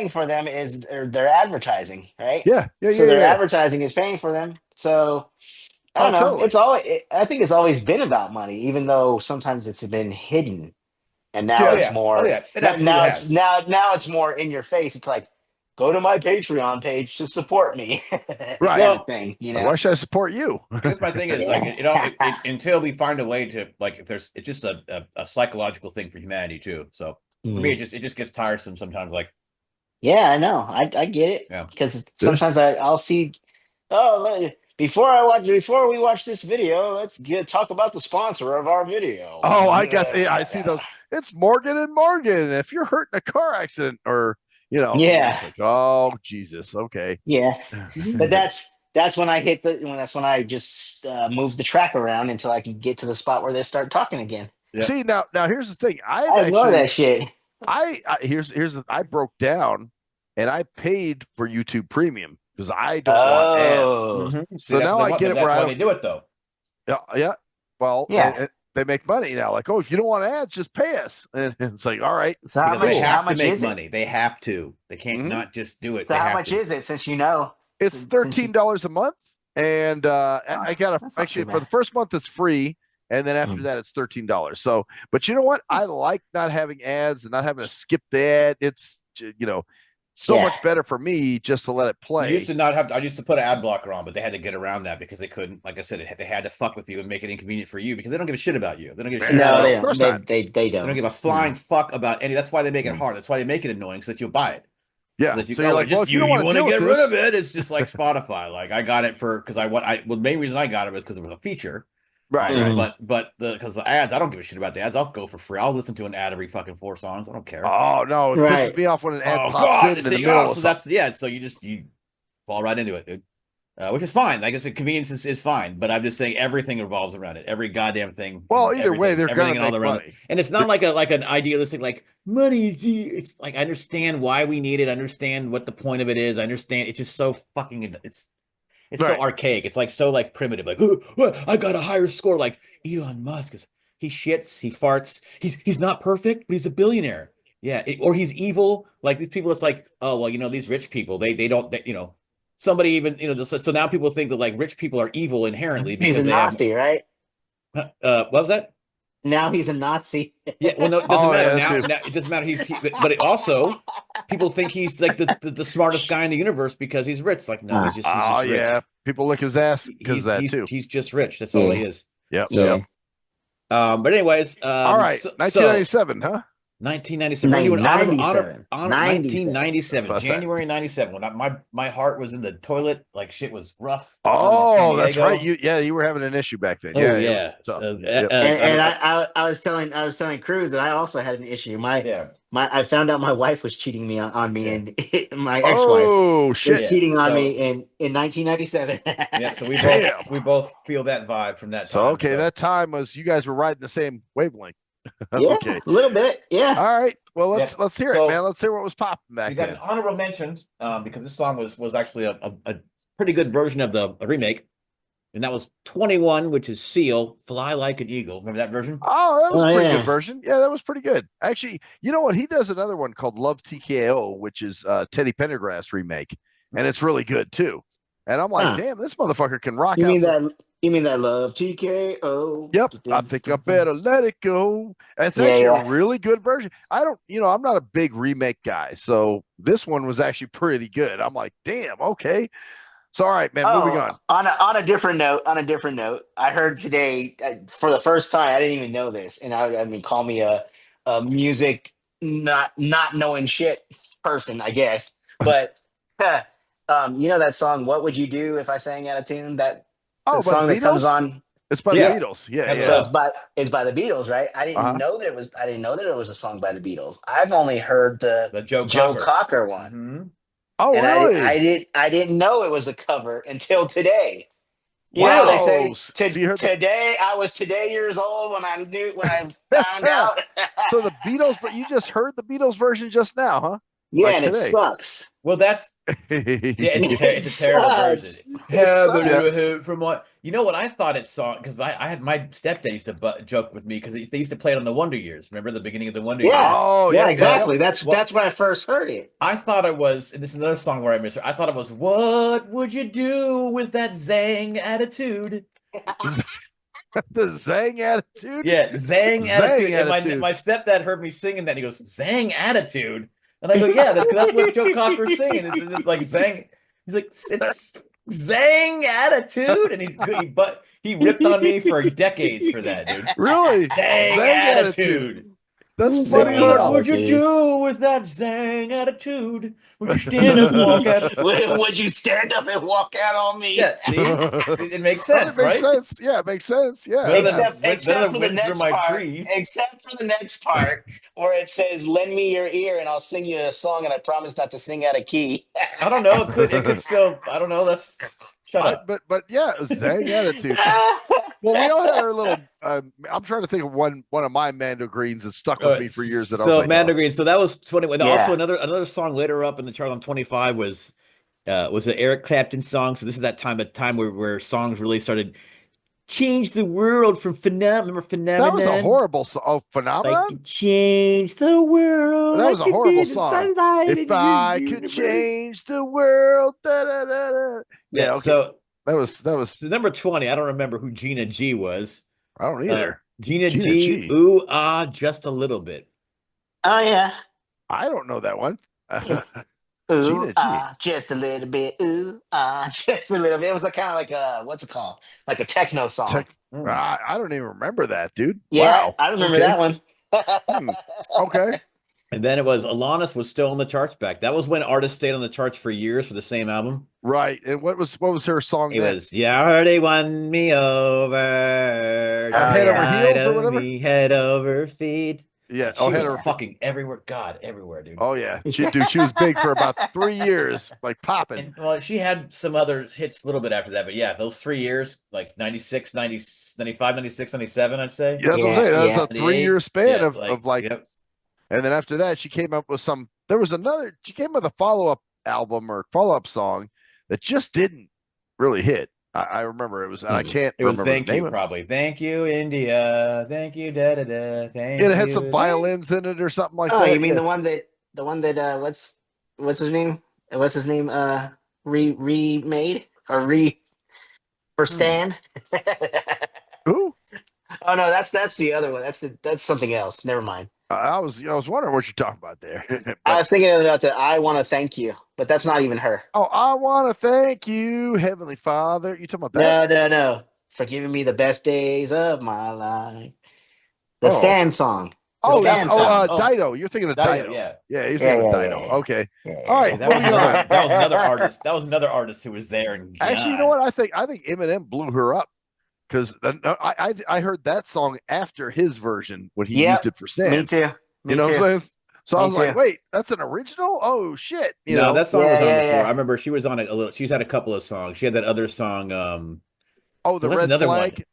for them is their advertising, right? Yeah. So their advertising is paying for them. So I don't know. Totally. I think it's always been about money, even though sometimes it's been hidden. And now it's more. Now it's more in your face. It's like, go to my Patreon page to support me. Right. Kind of thing, Why should I support you? Because my thing is like it until we find a way to like, if there's, it's just a psychological thing for humanity too. So for me, it just gets tiresome sometimes. Like, yeah, I know. I get it. Yeah. Because sometimes I'll see. Before we watch this video, let's talk about the sponsor of our video. Oh, I see those. It's Morgan and Morgan. If you're hurt in a car accident, or yeah. Like, oh Jesus, okay. Yeah, but that's when I when I just move the track around until I can get to the spot where they start talking again. Yeah. See now here's the thing. I ignore that shit. I broke down and I paid for YouTube Premium because I don't want ads. Mm-hmm. So now I get it where they do it though. Yeah. Well, yeah. They make money now. Like, oh, if you don't want ads, just pay us. And it's like, all right. So they have to make money. They have to. They can't not just do it. So how much is it? Since it's $13 a month, and I got actually for the first month it's free, and then after that it's $13. So, but you know what? I like not having ads and not having to skip the ad. It's so much better for me just to let it play. I used to put an ad blocker on, but they had to get around that because they couldn't. Like I said, they had to fuck with you and make it inconvenient for you because they don't give a shit about you. They don't give a shit about us. They don't. They don't give a flying fuck about any. That's why they make it hard. That's why they make it annoying so that you'll buy it. Yeah. So you're like, well, if you want to get rid of it, it's just like Spotify. Like I got it because the main reason I got it was because it was a feature. Right. But because the ads, I don't give a shit about the ads. I'll go for free. I'll listen to an ad every fucking 4 songs. I don't care. Oh no, it pisses me off when an ad pops in the middle. So you fall right into it, dude. Which is fine. Like I said, convenience is fine. But I'm just saying everything revolves around it. Every goddamn thing. Well, either way, they're gonna make money. And it's not like an idealistic like money. It's like I understand why we need it. I understand what the point of it is. I understand. It's just so fucking. It's so archaic. It's like so like primitive. Like, I got a higher score. Like Elon Musk he shits, he farts. He's not perfect, but he's a billionaire. Yeah, or he's evil. Like these people, it's like, oh well, these rich people. They don't. Somebody even So now people think that like rich people are evil inherently because he's a Nazi, right? What was that? Now he's a Nazi. Yeah, well, no, it doesn't matter. Now it doesn't matter. But it also, people think he's like the smartest guy in the universe because he's rich. Like, no, he's just rich. Yeah, people lick his ass because of that too. He's just rich. That's all he is. Yep. So, but anyways, all right, 1997, huh? 1997. We're doing honor 97. 1997. What's that? January 97. When my heart was in the toilet, like shit was rough. Oh, San that's Diego. right. You were having an issue back then. Oh Yeah, yeah. it was tough. So, And I was telling Cruz that I also had an issue. I found out my wife was cheating on me, and my ex-wife Oh was shit! cheating on me in 1997. Yeah, so Damn. we both feel that vibe from that time. So okay, that time was you guys were riding the same wavelength. Yeah, Okay, a little bit. Yeah. all right. Well, let's hear So, it, man. Let's hear what was popping back We got then. an honorable mention because this song was actually a pretty good version of the remake, and that was 21, which is Seal, Fly Like an Eagle. Remember that version? Oh, that was a pretty yeah. good version. Yeah, that was pretty good. Actually, you know what? He does another one called Love TKO, which is Teddy Pendergrass remake, and it's really good too. And I'm like, damn, this motherfucker can rock You out mean some- you mean that Love TKO? Yep, I think I better let it go. It's Yeah, actually yeah. a really good version. I'm not a big remake guy, so this one was actually pretty good. I'm like, damn, okay. So, all right, man, moving on. On a different note, I heard today for the first time. I didn't even know this, and I mean, call me a music not knowing shit person, I guess. But you know that song, "What Would You Do If I Sang Out of Tune"? That Oh, the song by the that comes Beatles? on. It's by Yeah. the Beatles. Yeah, Yeah. So yeah. it's by the Beatles, right? I didn't Uh-huh. know that it was. I didn't know that it was a song by the Beatles. I've only heard the Joe Cocker one. Mhm. Oh, And really? I didn't know it was a cover until today. You know Wow. how they say So you heard today I was today years old when I found out. So the Beatles, but you just heard the Beatles version just now, huh? Yeah, Like and today. it sucks. Well, that's it's a terrible sucks. version. It sucks. From what I thought it saw because I had my stepdad used to joke with me because they used to play it on the Wonder Years. Remember the beginning of the Wonder Years? Yeah, Oh, yeah, yeah, exactly. yeah. That's when I first heard it. I thought it was, and this is another song where I missed it. I thought it was, "What would you do with that Zang attitude?" The Zang attitude. Yeah, Zang Zang attitude. And attitude. my stepdad heard me singing that. And he goes, "Zang attitude," and I go, "Yeah, that's what Joe Cocker's singing. It's like Zang." He's like, "It's Zang attitude," and he ripped on me for decades for that, dude. Really? Zang attitude. That's funny as Zang hell. What would you do with that Zang attitude? Would you stand up and walk out? Would you stand up and walk out on me? Yeah, see, it makes sense, It makes right? sense. Yeah, it makes sense. Yeah. Better Except than for the wind through next my part. trees. Except for the next part where it says, "Lend me your ear, and I'll sing you a song, and I promise not to sing out of key." I don't know. It could still. I don't know. That's shut up. But yeah, Zang attitude. Well, we all had our little. I'm trying to think of one of my Mando Greens that stuck with me for years. That I was like, Mando Green. So that was 20. Yeah. Also another song later up in the chart on 25 was an Eric Clapton song. So this is that time where songs really started change the world from phenomenon. Remember phenomenon? that was a horrible song. Oh, Like phenomenon. to change the world. That was like a to horrible be the song. sunlight If in I your could universe. change the world, da, da, da, da. Yeah. Okay. So that was. number 20. I don't remember who Gina G was. I don't either. Gina Gina G. G. Ooh ah, just a little bit. Oh yeah. I don't know that one. Ooh, Gina G. just a little bit. Ooh, just a little bit. It was kind of like what's it called? Like a techno song. I don't even remember that, dude. Yeah, Wow. I remember Okay. that one. Okay. And then it was Alanis was still on the charts back. That was when artists stayed on the charts for years for the same album. Right. And what was her song? It then? was "You already won me over." Head Over Side Heels or of whatever? me, head over feet. Yeah. She Head was Over. fucking everywhere. God, everywhere, dude. Oh yeah. She was big for about 3 years, like popping. And, well, she had some other hits a little bit after that, but yeah, those 3 years, like 96, 90, 95, 96, 97, I'd say. Yeah, that's what I'm saying. That was a 3-year span Yeah, of like, yep. and then after that, she came up with some. There was another. She came with a follow-up album or follow-up song that just didn't really hit. I remember it was, and I can't It was remember "Thank the name You," of it. probably. "Thank you, India. Thank you, da da da. Thank Yeah, it had you, some violins in it or something like Oh, that. you mean yeah. the one that what's his name? What's his name? Remade or for Stan? Who? Oh no, that's the other one. That's something else. Never mind. I was wondering what you're talking about there. I But- was thinking about the "I Want to Thank You," but that's not even her. oh, I want to thank you, Heavenly Father. You talking about that? No, for giving me the best days of my life. The Oh. Stan song. Oh, Scan sound. Dido. You're thinking of Dido. Yeah. Yeah, you're thinking of Dido. Yeah. Okay. Yeah, All right. That was moving on. another. That was another artist. That was another artist who was there. And Actually, you know what? I think Eminem blew her up because I heard that song after his version when he used it for Stan. Me too. You know what I'm saying? So I was like, too. wait, that's an original? Oh shit! You No, know that song was on before. yeah. I remember she was on a little. She's had a couple of songs. She had that other song. Oh, the what's red another flag,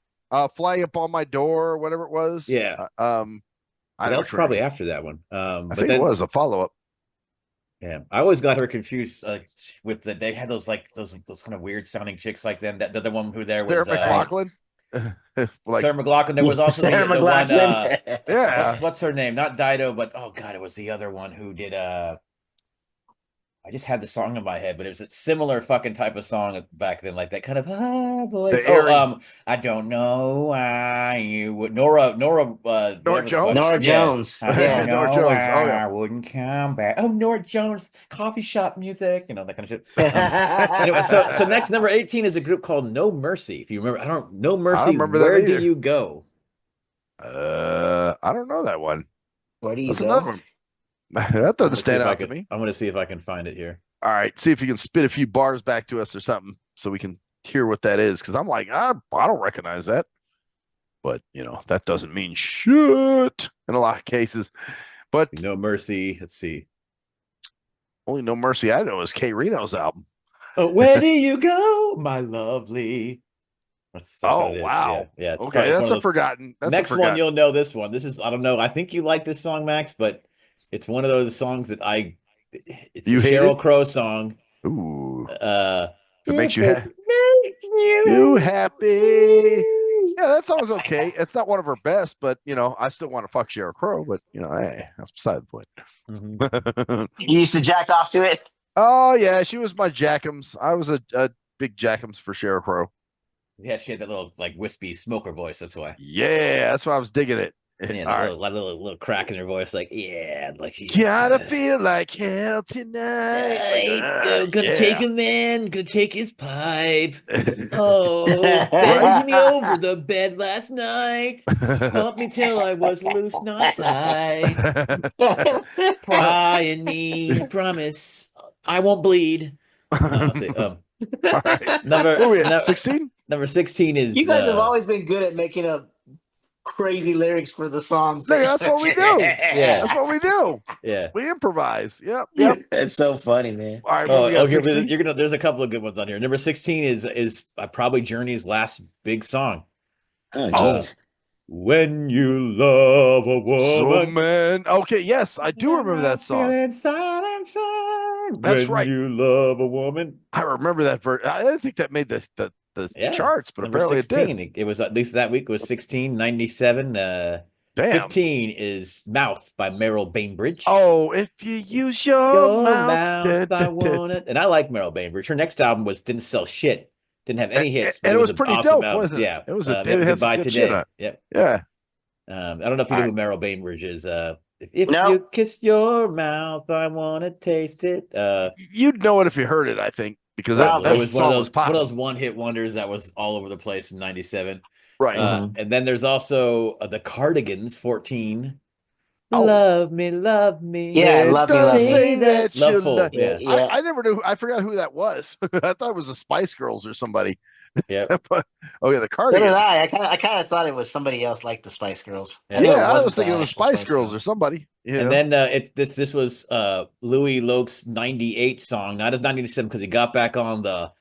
fly up on my door, whatever it was. Yeah. That was probably after that one. I think it was a follow up. Yeah, I always got her confused with they had those those kind of weird sounding chicks like them. That the one who there was Sarah McLachlan. Sarah McLachlan. There was also Sarah the one. McLachlan. Yeah. What's her name? Not Dido, but oh god, it was the other one who did. I just had the song in my head, but it was a similar fucking type of song back then, like that kind of voice. I don't know why you would Nora Jones. Nora Jones. Yeah, Nora Jones. Oh, yeah. I wouldn't come back. Oh, Nora Jones, coffee shop music, that kind of shit. Anyway, so next number 18 is a group called No Mercy. If you remember, No Mercy. I don't remember Where that do either. you go? I don't know that one. Where do you That's go? another one. That doesn't stand out to me. I'm going to see if I can find it here. All right, see if you can spit a few bars back to us or something, so we can hear what that is. Because I'm like, I don't recognize that, but that doesn't mean shit in a lot of cases. But No Mercy. Let's see. only No Mercy I know is K Reno's album. Oh, where do you go, my lovely? That's what it is. Wow. Yeah. Okay, that's a forgotten. Next one, you'll know this one. This is, I don't know. I think you like this song, Max, but it's one of those songs that it's You a hate Sheryl it? Crow song. Ooh, It makes you happy. makes You happy? Yeah, that song's okay. It's not one of her best, but I still want to fuck Sheryl Crow. But hey, that's beside the point. Mhm. You used to jack off to it? Oh yeah, she was my Jackums. I was a big Jackums for Sheryl Crow. Yeah, she had that little wispy smoker voice. That's why. Yeah, that's why I was digging it. Yeah, All that little crack in her voice, she gotta feel like hell tonight. Gonna take a man, gonna take his pipe. Oh, bending me over the bed last night. Pumped me till I was loose, not tight. Prying me, promise I won't bleed. Let's see. All right. Number 16? Number 16 is You guys have always been good at making up crazy lyrics for the songs. That's what we do. Yeah. That's what we do. Yeah. We improvise. Yep. It's so funny, man. All right. There's a couple of good ones on here. Number 16 is probably Journey's last big song. Oh, jeez. When you love a woman. Man. Okay, yes, I do remember that song. That's right. You love a woman. I remember that version. I didn't think that made the charts, but number apparently 16. it did. It was at least that week. It was 16, 97. Damn. 15 is Mouth by Meryl Bainbridge. Oh, if you use your mouth, I want it. And I like Meryl Bainbridge. Her next album didn't sell shit. Didn't have any hits. And it was pretty awesome dope, album. wasn't it? Yeah. It was it had Goodbye some good Today. shit on it. Yep. Yeah. I don't know if you know who Meryl Bainbridge is. If you kiss your mouth, I want to taste it. You'd know it if you heard it, I think, because that was one of those one-hit wonders that was all over the place in 97. Right. And then there's also the Cardigans, 14. Oh. Love me, love me. Yeah, love me, love me. Say that you Loveful, love- yeah. I never knew. I forgot who that was. I thought it was the Spice Girls or somebody. Yeah. But the So Cardigans. did I. I kind of thought it was somebody else like the Spice Girls. Yeah. knew Yeah, I wasn't was thinking the it was actual Spice Girls or somebody. And then this was Louie Loc's 98 song, not his 97 because he got back on the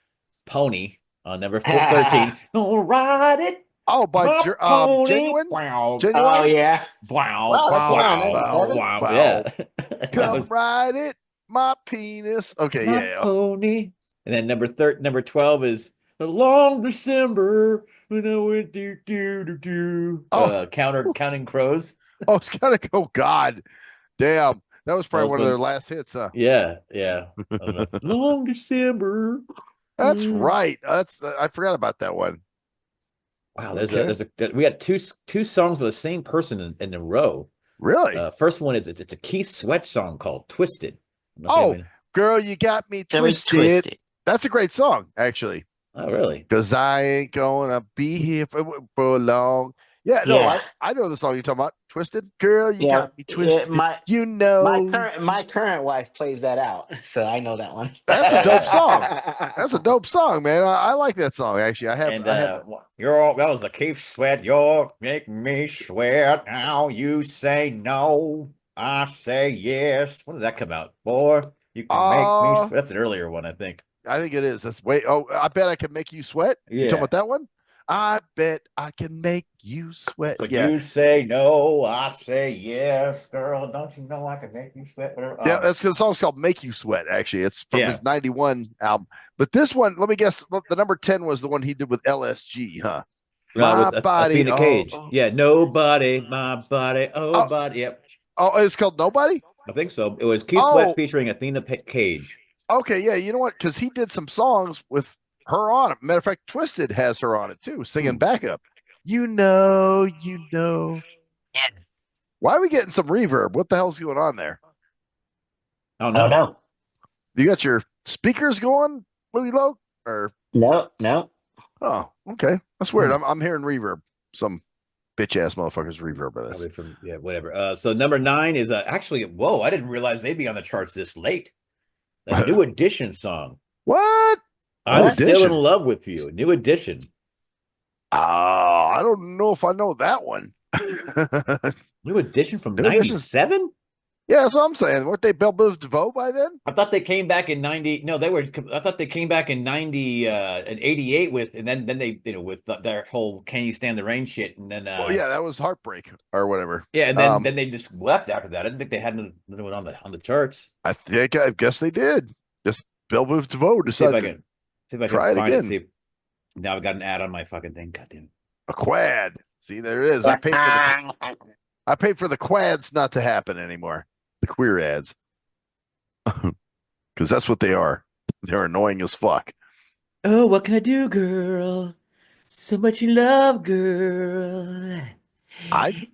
pony on number 13. Gonna ride it. Oh, by pony. Genuine. Wow. Genuine? Oh yeah. Wow. Wow, Wow. that's Wow. fine, Wow. Wow. Yeah. That Come was ride it, my penis. Okay, my yeah. pony. And then number 12 is The Long December when I went do. Oh. Counting Crows. Oh, it's gotta go. God, damn, that was probably That was one of the- their last hits, huh? Yeah. Long December. That's right. I forgot about that one. Wow, we got two songs with the same person in a row. Really? First one is it's a Keith Sweat song called "Twisted." Oh, girl, you got me That was twisted. twisted. That's a great song, actually. oh really? Because I ain't gonna be here for long. Yeah, no, Yeah. I know the song you're talking about. Twisted Girl, you Yeah, got me twisted. my You know, my current wife plays that out, so I know that one. that's a dope song. That's a dope song, man. I like that song actually. And I have that was the Keith Sweat. You're making me sweat. Now you say no, I say yes. When did that come out? Boy, you can make me sweat. That's an earlier one, I think. I think it is. That's way. Oh, I bet I can make you sweat. You talking Yeah. about that one? I bet I can make you sweat. So Yeah, you say no, I say yes, girl. Don't you know I can make you sweat? Whatever. yeah. That's because the song's called "Make You Sweat." Actually, it's from Yeah. his '91 album. But this one, let me guess, the number 10 was the one he did with LSG, huh? My With body, Athena Cage. oh. Yeah, nobody, my body, oh, Oh, body. Yep, oh, it's called Nobody. I think so. It was Keith Sweat Oh, featuring Athena Cage. okay, yeah. You know what? Because he did some songs with her on it. Matter of fact, Twisted has her on it too, singing backup. You know, you know. Yeah. Why are we getting some reverb? What the hell's going on there? Oh Oh no. no, You got your speakers going, Luie Loc? Or no. oh, okay, that's weird. I'm hearing reverb. Some bitch ass motherfuckers reverb at us. Probably from whatever. So number 9 is actually whoa, I didn't realize they'd be on the charts this late. The New Edition song. What? I'm New still Edition? in love with you. New Edition. I don't know if I know that one. New Edition from New Edition's- 97? Yeah, that's what I'm saying. Weren't they Belle Biv DeVoe by then? I thought they came back in 90. No, I thought they came back in 90 and 88 with, and then they, with their whole Can You Stand the Rain shit. And then, Well, yeah, that was Heartbreak or whatever. yeah. And then they just left after that. I didn't think they had another one on the charts. I guess they did. Just Belle Biv DeVoe See if I decided can try it find again. it. See if, now I've got an ad on my fucking thing. God damn it. a quad. See, there it is. I paid for the quads not to happen anymore. The queer ads. Because that's what they are. They're annoying as fuck. Oh, what can I do, girl? So much in love, girl. I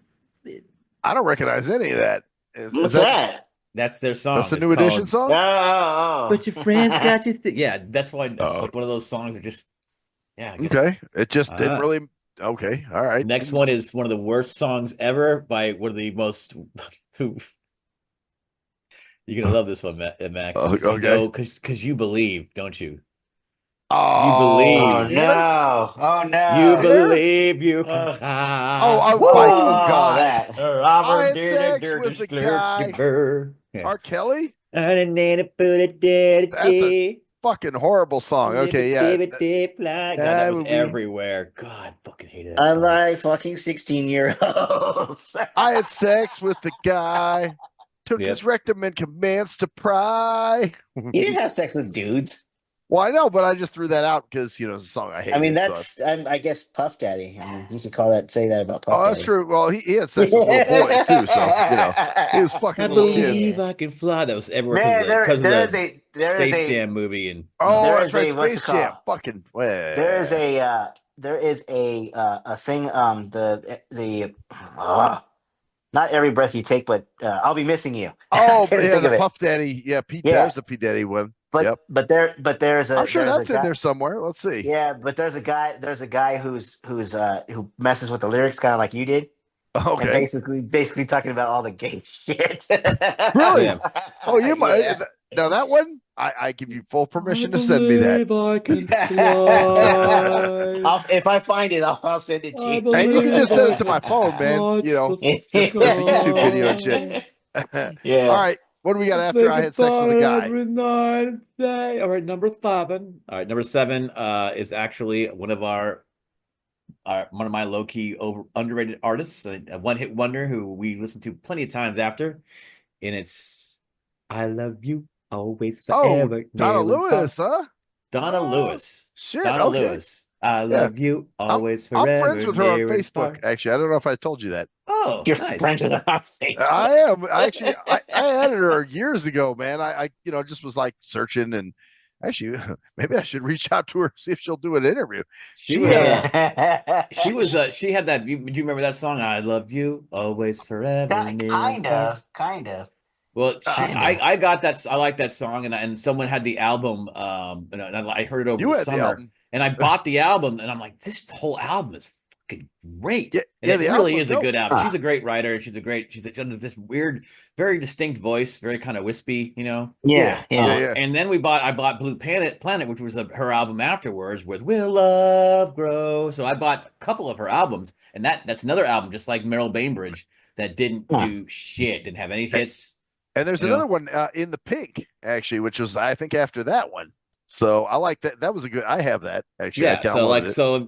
don't recognize any of that. What's that? That's their song. That's the It's New Edition called song? Oh, But your friends got you. Yeah, that's why it's Oh. like one of those songs that just. Yeah. I guess. Okay. It just didn't Uh-huh. really. Okay. All right. Next one is one of the worst songs ever by one of the most. You're gonna love this one, Max. Oh, You okay. know, because you believe, don't you? Oh, believe. oh no! Oh no! You believe you can fly. Oh, Whoa, God. that. I had sex with a guy. Yeah. R. Kelly? That's That's a fucking horrible song. Okay, yeah. God, that was everywhere. God, fucking hated that I song. like fucking 16-year-olds. I had sex with the guy. Took Yep. his rectum and commands to pry. You didn't have sex with dudes. Well, I know, but I just threw that out because it's a song I hate. I mean, that's I guess Puff Daddy. I mean, you could say that about Puff Oh, that's Daddy. true. Well, he had sex with little boys too, so he was fucking I little kids. believe I can fly. That was everywhere Man, because of the Space a Jam movie and Oh, There that's is right, a- what's Space it Jam. called? Fucking. there is a thing not every breath you take, but I'll be missing you. Oh, Couldn't yeah, think of the it. Puff Daddy. Yeah, Pete. Yeah. There's a P Daddy one. But Yep. but there's a I'm sure there's a that's in guy- there somewhere. Let's see. Yeah, but there's a guy who messes with the lyrics kind of like you did. And Okay. basically talking about all the gay shit. Really? Yeah. Oh, you might. Yeah. Now that one, I give you full permission to send me that. I can If I find it, I'll send it to you. And you can just send it to my phone, man. You know, just as a YouTube video and shit. Yeah. All right. What do we got after I had sex with a guy? All right, number 7. All right, number 7 is actually one of one of my low-key underrated artists, a one-hit wonder who we listened to plenty of times after, and it's "I Love You Always Oh, Forever." Donna Never Lewis, huh? Donna Oh, Lewis. Shit. Donna Okay. Lewis. I love you always I'm forever. friends with her on near and Facebook. far. Actually, I don't know if I told you that. Oh, You're nice. friends with her on Facebook. I am. I added her years ago, man. I just was like searching and actually maybe I should reach out to her, see if she'll do an interview. She was. Yeah. She was. She had that. Do you remember that song? I love you always forever. near and far. Kind of. Well, Kinda. I got that. I like that song, and someone had the album. And I heard it over You the had the summer, album. and I bought the album, and I'm like, this whole album is fucking great. Yeah, And yeah, it the really album is a was good dope. album. She's a great writer. She's this weird, very distinct voice, very kind of wispy, you know. Yeah, yeah. Yeah. And then I bought Blue Planet, which was her album afterwards with Will Love Grow. So I bought a couple of her albums, and that's another album, just like Meryl Bainbridge, that didn't do shit, didn't have any hits. And there's another one in the Pink, actually, which was I think after that one. So I like that. That was a good. I have that actually. Yeah. So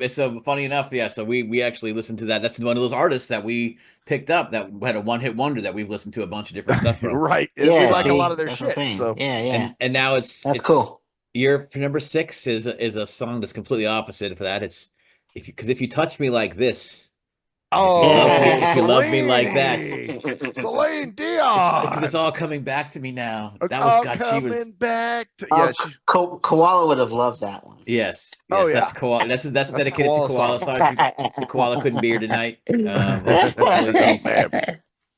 So funny enough, yeah. So we actually listened to that. That's one of those artists that we picked up that had a one hit wonder that we've listened to a bunch of different stuff from. right. Yeah, We like see, a lot of their that's what I'm shit. saying. So yeah. And now That's it's cool. Your number 6 is a song that's completely opposite for that. It's if you touch me like this. If you love me like that, Celine because it's Dion. all coming back to me now. That It's was all God. coming She was back to Koala would have loved that one. yes. Oh, yeah. That's Koala. That's dedicated Koala to Koala. song. Sorry, the Koala couldn't be here tonight.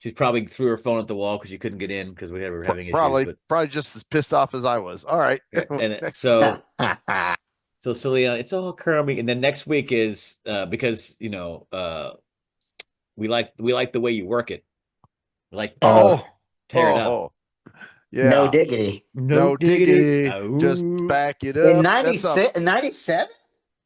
She's probably threw her phone at the wall because she couldn't get in because we were having issues. Probably just as pissed off as I was. All right. And so Celia, it's all coming. And then next week is because we like the way you work it. We like tear it up. Yeah. No diggity. No diggity. Just back it up. In 97?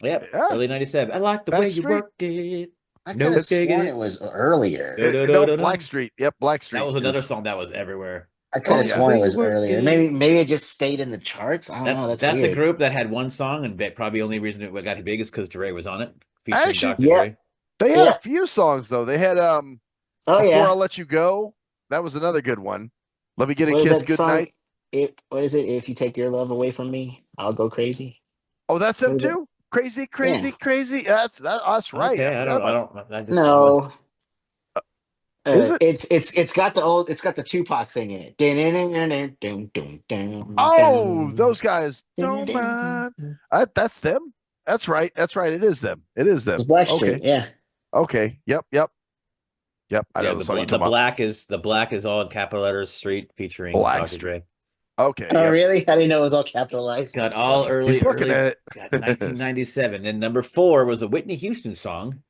Yep. Yeah. Early 97. I like the way you work it. I could have sworn it was earlier. No, Black Street. Yep, Black Street. That was another song that was everywhere. I could have sworn it was earlier. Maybe it just stayed in the charts. I don't know. That's a group that had one song, and probably the only reason it got big is because Dre was on it. Actually, Dr. Dre. They had a few songs though. They had Before I'll Let You Go. That was another good one. Let Me Get a Kiss Goodnight. What is it? If you take your love away from me, I'll go crazy. Oh, that's them too. Crazy. That's right. Okay, I don't. No. It's got the Tupac thing in it. Oh, those guys. Don't mind. That's them. That's right. It is them. It's Black Street. Yeah. Okay. Yep. I know the black is all in capital letters. Street featuring Dr. Dre. Okay. Oh, really? I didn't know it was all capitalized. Got all early. He's looking at it. 1997. Then number 4 was a Whitney Houston song.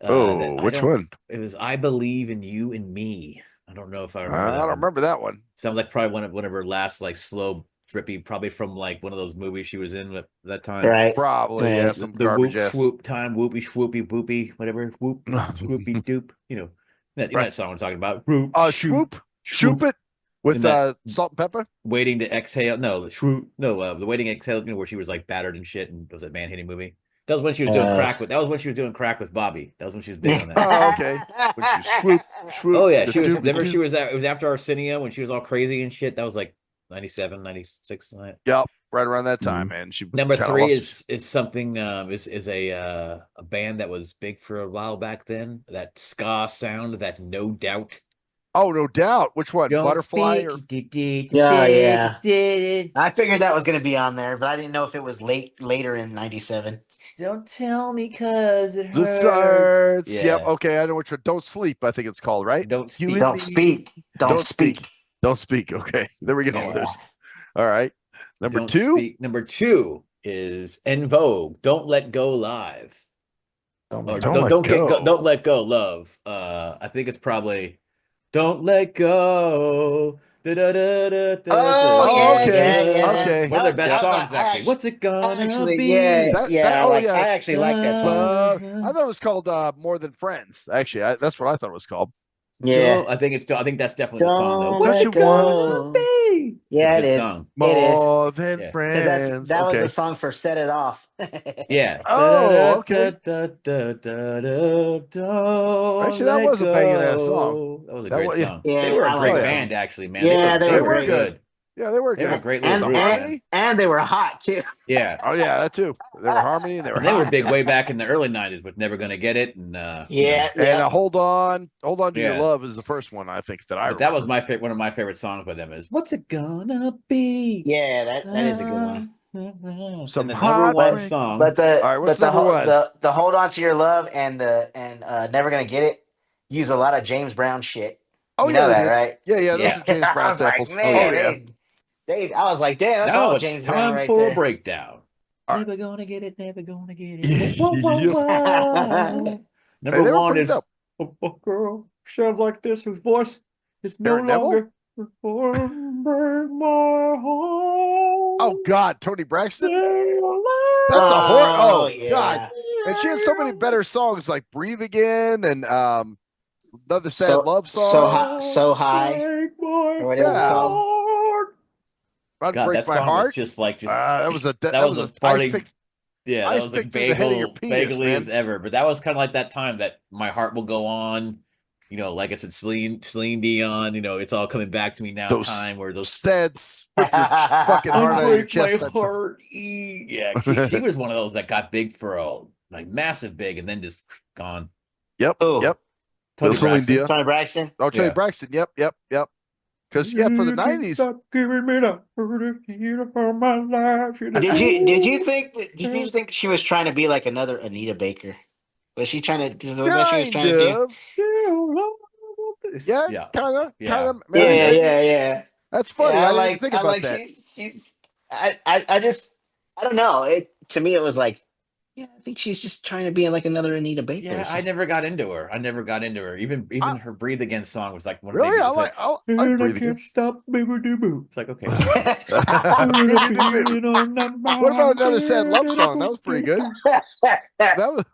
Which one? It was "I Believe in You and Me." I don't know if I remember. I don't remember that one. Sounds like probably one of her last like slow, drippy, probably from like one of those movies she was in at that time. Right? Probably. Yeah. Some the garbage whoop swoop time, whoopy swoopy boopy, whatever. Whoop swoopy doop. You know that song I'm talking about. Whoop swoop it. With salt and pepper, waiting to exhale. No, the waiting to exhale. Where she was like battered and shit, and it was a man hitting movie. That was when she was doing crack with. That was when she was doing crack with Bobby. That was when she was big on that. Oh, okay. When she swoop. Oh yeah, she was. Remember, she was. It was after Arsenio when she was all crazy and shit. That was like 97, 96. Yep, right around that time, man. She number 3 is something. Is a band that was big for a while back then. That ska sound. That No Doubt. Oh, No Doubt. Which one? Butterfly? Yeah. I figured that was going to be on there, but I didn't know if it was later in 97. Don't tell me because it hurts. Yeah. Yep. Okay. I know which one. Don't Sleep. I think it's called, right? Don't speak. Okay. There we go. Yeah. All right. Number 2. Number 2 is En Vogue. Don't Let Go Live. Don't let go. Love. I think it's probably. Don't let go. Okay. One of their best songs, actually. What's it gonna be? I actually like that song. I thought it was called More Than Friends. Actually, that's what I thought it was called. Yeah, no, I think that's definitely the song. Though. What's it gonna be? Yeah, it is. More Than Friends. That was the song for Set It Off. Yeah. Oh, okay. Actually, that was a banging ass song. That was a great song. Yeah, they were a great band, actually, man. Yeah, they were good. Yeah, they were good. They were a great little group. And they were hot too. Yeah. Oh yeah, that too. They were Harmony and they were big way back in the early 90s with Never Gonna Get It and Hold On to Your Love is the first one I think that I remember. That was my favorite. One of my favorite songs by them is What's It Gonna Be? Yeah, that is a good one. Some number 1 song. But the Hold On to Your Love and Never Gonna Get It use a lot of James Brown shit. Oh, you know that, right? Yeah, those are James Brown samples. I was like, damn, that's all James Brown right time for there. a breakdown. Never gonna get it, never gonna get it. Whoa, whoa, Yep. whoa. Number They were one pretty is dope. a girl sounds like this whose voice is no Aaron Neville? longer break my heart. Oh God, Tony Braxton. That's That's a horror. Oh yeah. God. And she had so many better songs like "Breathe Again" and another sad love song. So high. Or whatever it's called. Run, God, break that my song heart. was just like That was a that was a ice farting. pick. Yeah, ice that was like pick through the head of your penis, bagely man. as ever. But that was kind of like that time that My Heart Will Go On. You know, like I said, Celine Dion. You know, it's all coming back to me now. Those Time where those Seds, rip your fucking heart out of your break chest. my type stuff. heart. Yeah, she was one of those that got big for like massive big and then just gone. Yep. Oh. Yep. Tony Celine Braxton. Dion. Tony Braxton. Oh, Tony Yeah. Braxton. Yep. Because for the 90s. Stop giving me the for my life. Did you think she was trying to be like another Anita Baker? Was she trying to? Was that she was trying to do? Yeah, kind of. Yeah. Yeah. That's funny. Yeah, I didn't even think about that. She's. I just. I don't know. To me, it was like, yeah, I think she's just trying to be like another Anita Baker. Yeah, It's I just- never got into her. Even her "Breathe Again" song was like one of Really? maybe I it's like I Breathe Again. can't stop, baby, doo. It's like okay. What about another sad love song? That was pretty good. That was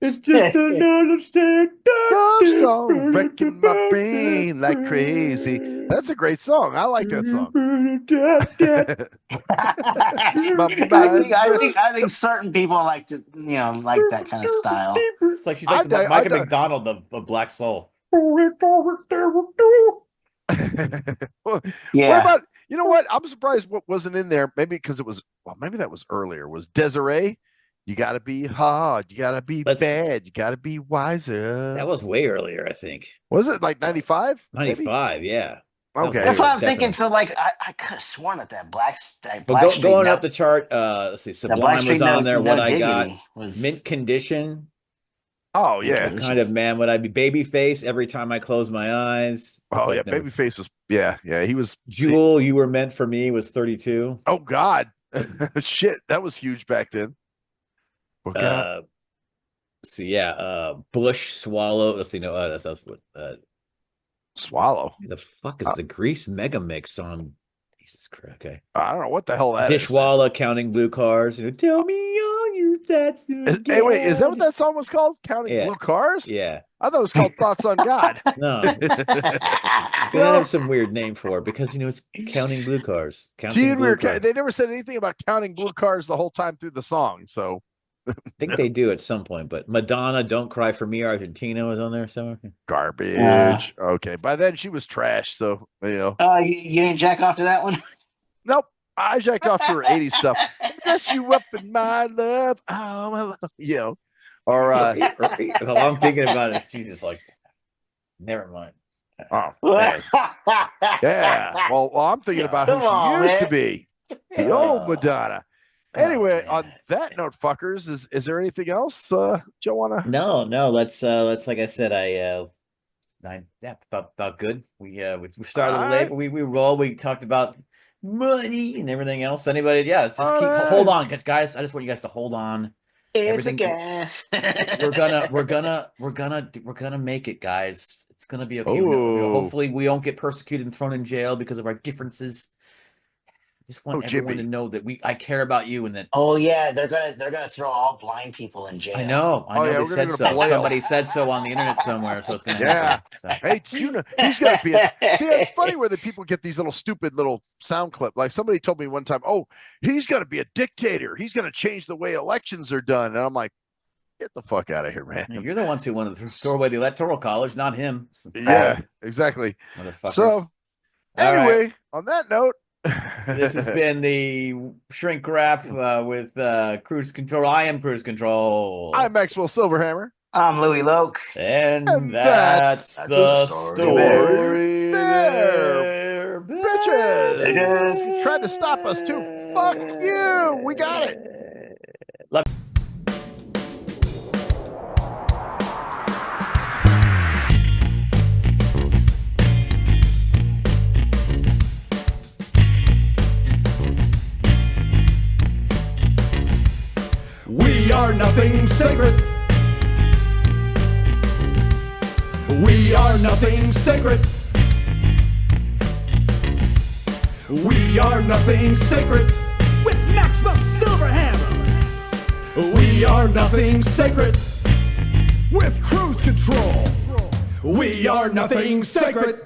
It's just another sad love song wrecking my brain like crazy. That's a great song. I like that song. I think certain people like to, like that kind of style. It's like she's like the Micah McDonald of Black Soul. Yeah. What about, you know what? I'm surprised what wasn't in there. Maybe because it was, maybe that was earlier. Was Desiree? You got to be hard. You got to be bad. You got to be wiser. That was way earlier, I think. Was it like 95? 95, yeah. Okay. That's what I'm Definitely. thinking. So, like, I could have sworn that Black But Street, going up the chart, let's see, that Black Sublime Street was on there. No What I got, Diggity was Mint Condition. Oh, yeah. Okay. Kind of man would I be? Babyface. Every time I close my eyes. Oh, It's yeah. like Babyface was, yeah. He was. Jewel, You Were Meant for Me was 32. Oh, God. Shit. That was huge back then. Oh, God. Let's see, Bush, Swallow. Let's see, no, that's what. Swallow. The fuck is the Grease Mega Mix on? Jesus Christ. Okay. I don't know what the hell that is. Dishwalla, Counting Blue Cars. Tell me all you that's Hey, wait, is that what that song was called? Counting Blue Cars? Yeah. I thought it was called Thoughts on God. No. They have some weird name for it because it's Counting Blue Cars. Counting Blue Cars. They never said anything about counting blue cars the whole time through the song. So I think they do at some point, but Madonna, Don't Cry for Me, Argentina was on there somewhere. Garbage. Okay. By then she was trash. So, you didn't jack off to that one? Nope. I jacked off to her 80s stuff. Dress you up in my love. Oh, my love. Or All I'm thinking about is Jesus, like, never mind. oh, man. Yeah. Well, I'm thinking about who she used to be. The old Madonna. Anyway, on that note, fuckers, is there anything else Joe wanna? No. Let's like I said, about good. We started a little late, but we rolled. We talked about money and everything else. Anybody? Yeah, let's just hold on, guys. I just want you guys to hold on. Everything gas. We're gonna make it, guys. It's gonna be okay. Hopefully, we don't get persecuted and thrown in jail because of our differences. I just want everyone to know that I care about you and that. Oh yeah, they're gonna throw all blind people in jail. I know. They said so. Somebody said so on the internet somewhere, so it's gonna happen. So. Hey, did you know he's gonna be? See, it's funny where the people get these little stupid little sound clip. Like somebody told me one time, "Oh, he's gonna be a dictator. He's gonna change the way elections are done." And I'm like, "Get the fuck out of here, man!" You're the ones who wanted to throw away the Electoral College, not him. Yeah, exactly. Motherfuckers. So, anyway, on that note. This has been the Shrink Wrap with Cruise Control. I am Cruise Control. I'm Maxwell Silverhammer. I'm Louie Loc. And that's the story there, bitches. You tried to stop us too. Fuck you. We got it. Love nothing sacred. We are nothing sacred. We are nothing sacred. With Maxwell Silver Hammer. We are nothing sacred. With cruise control. We are nothing sacred.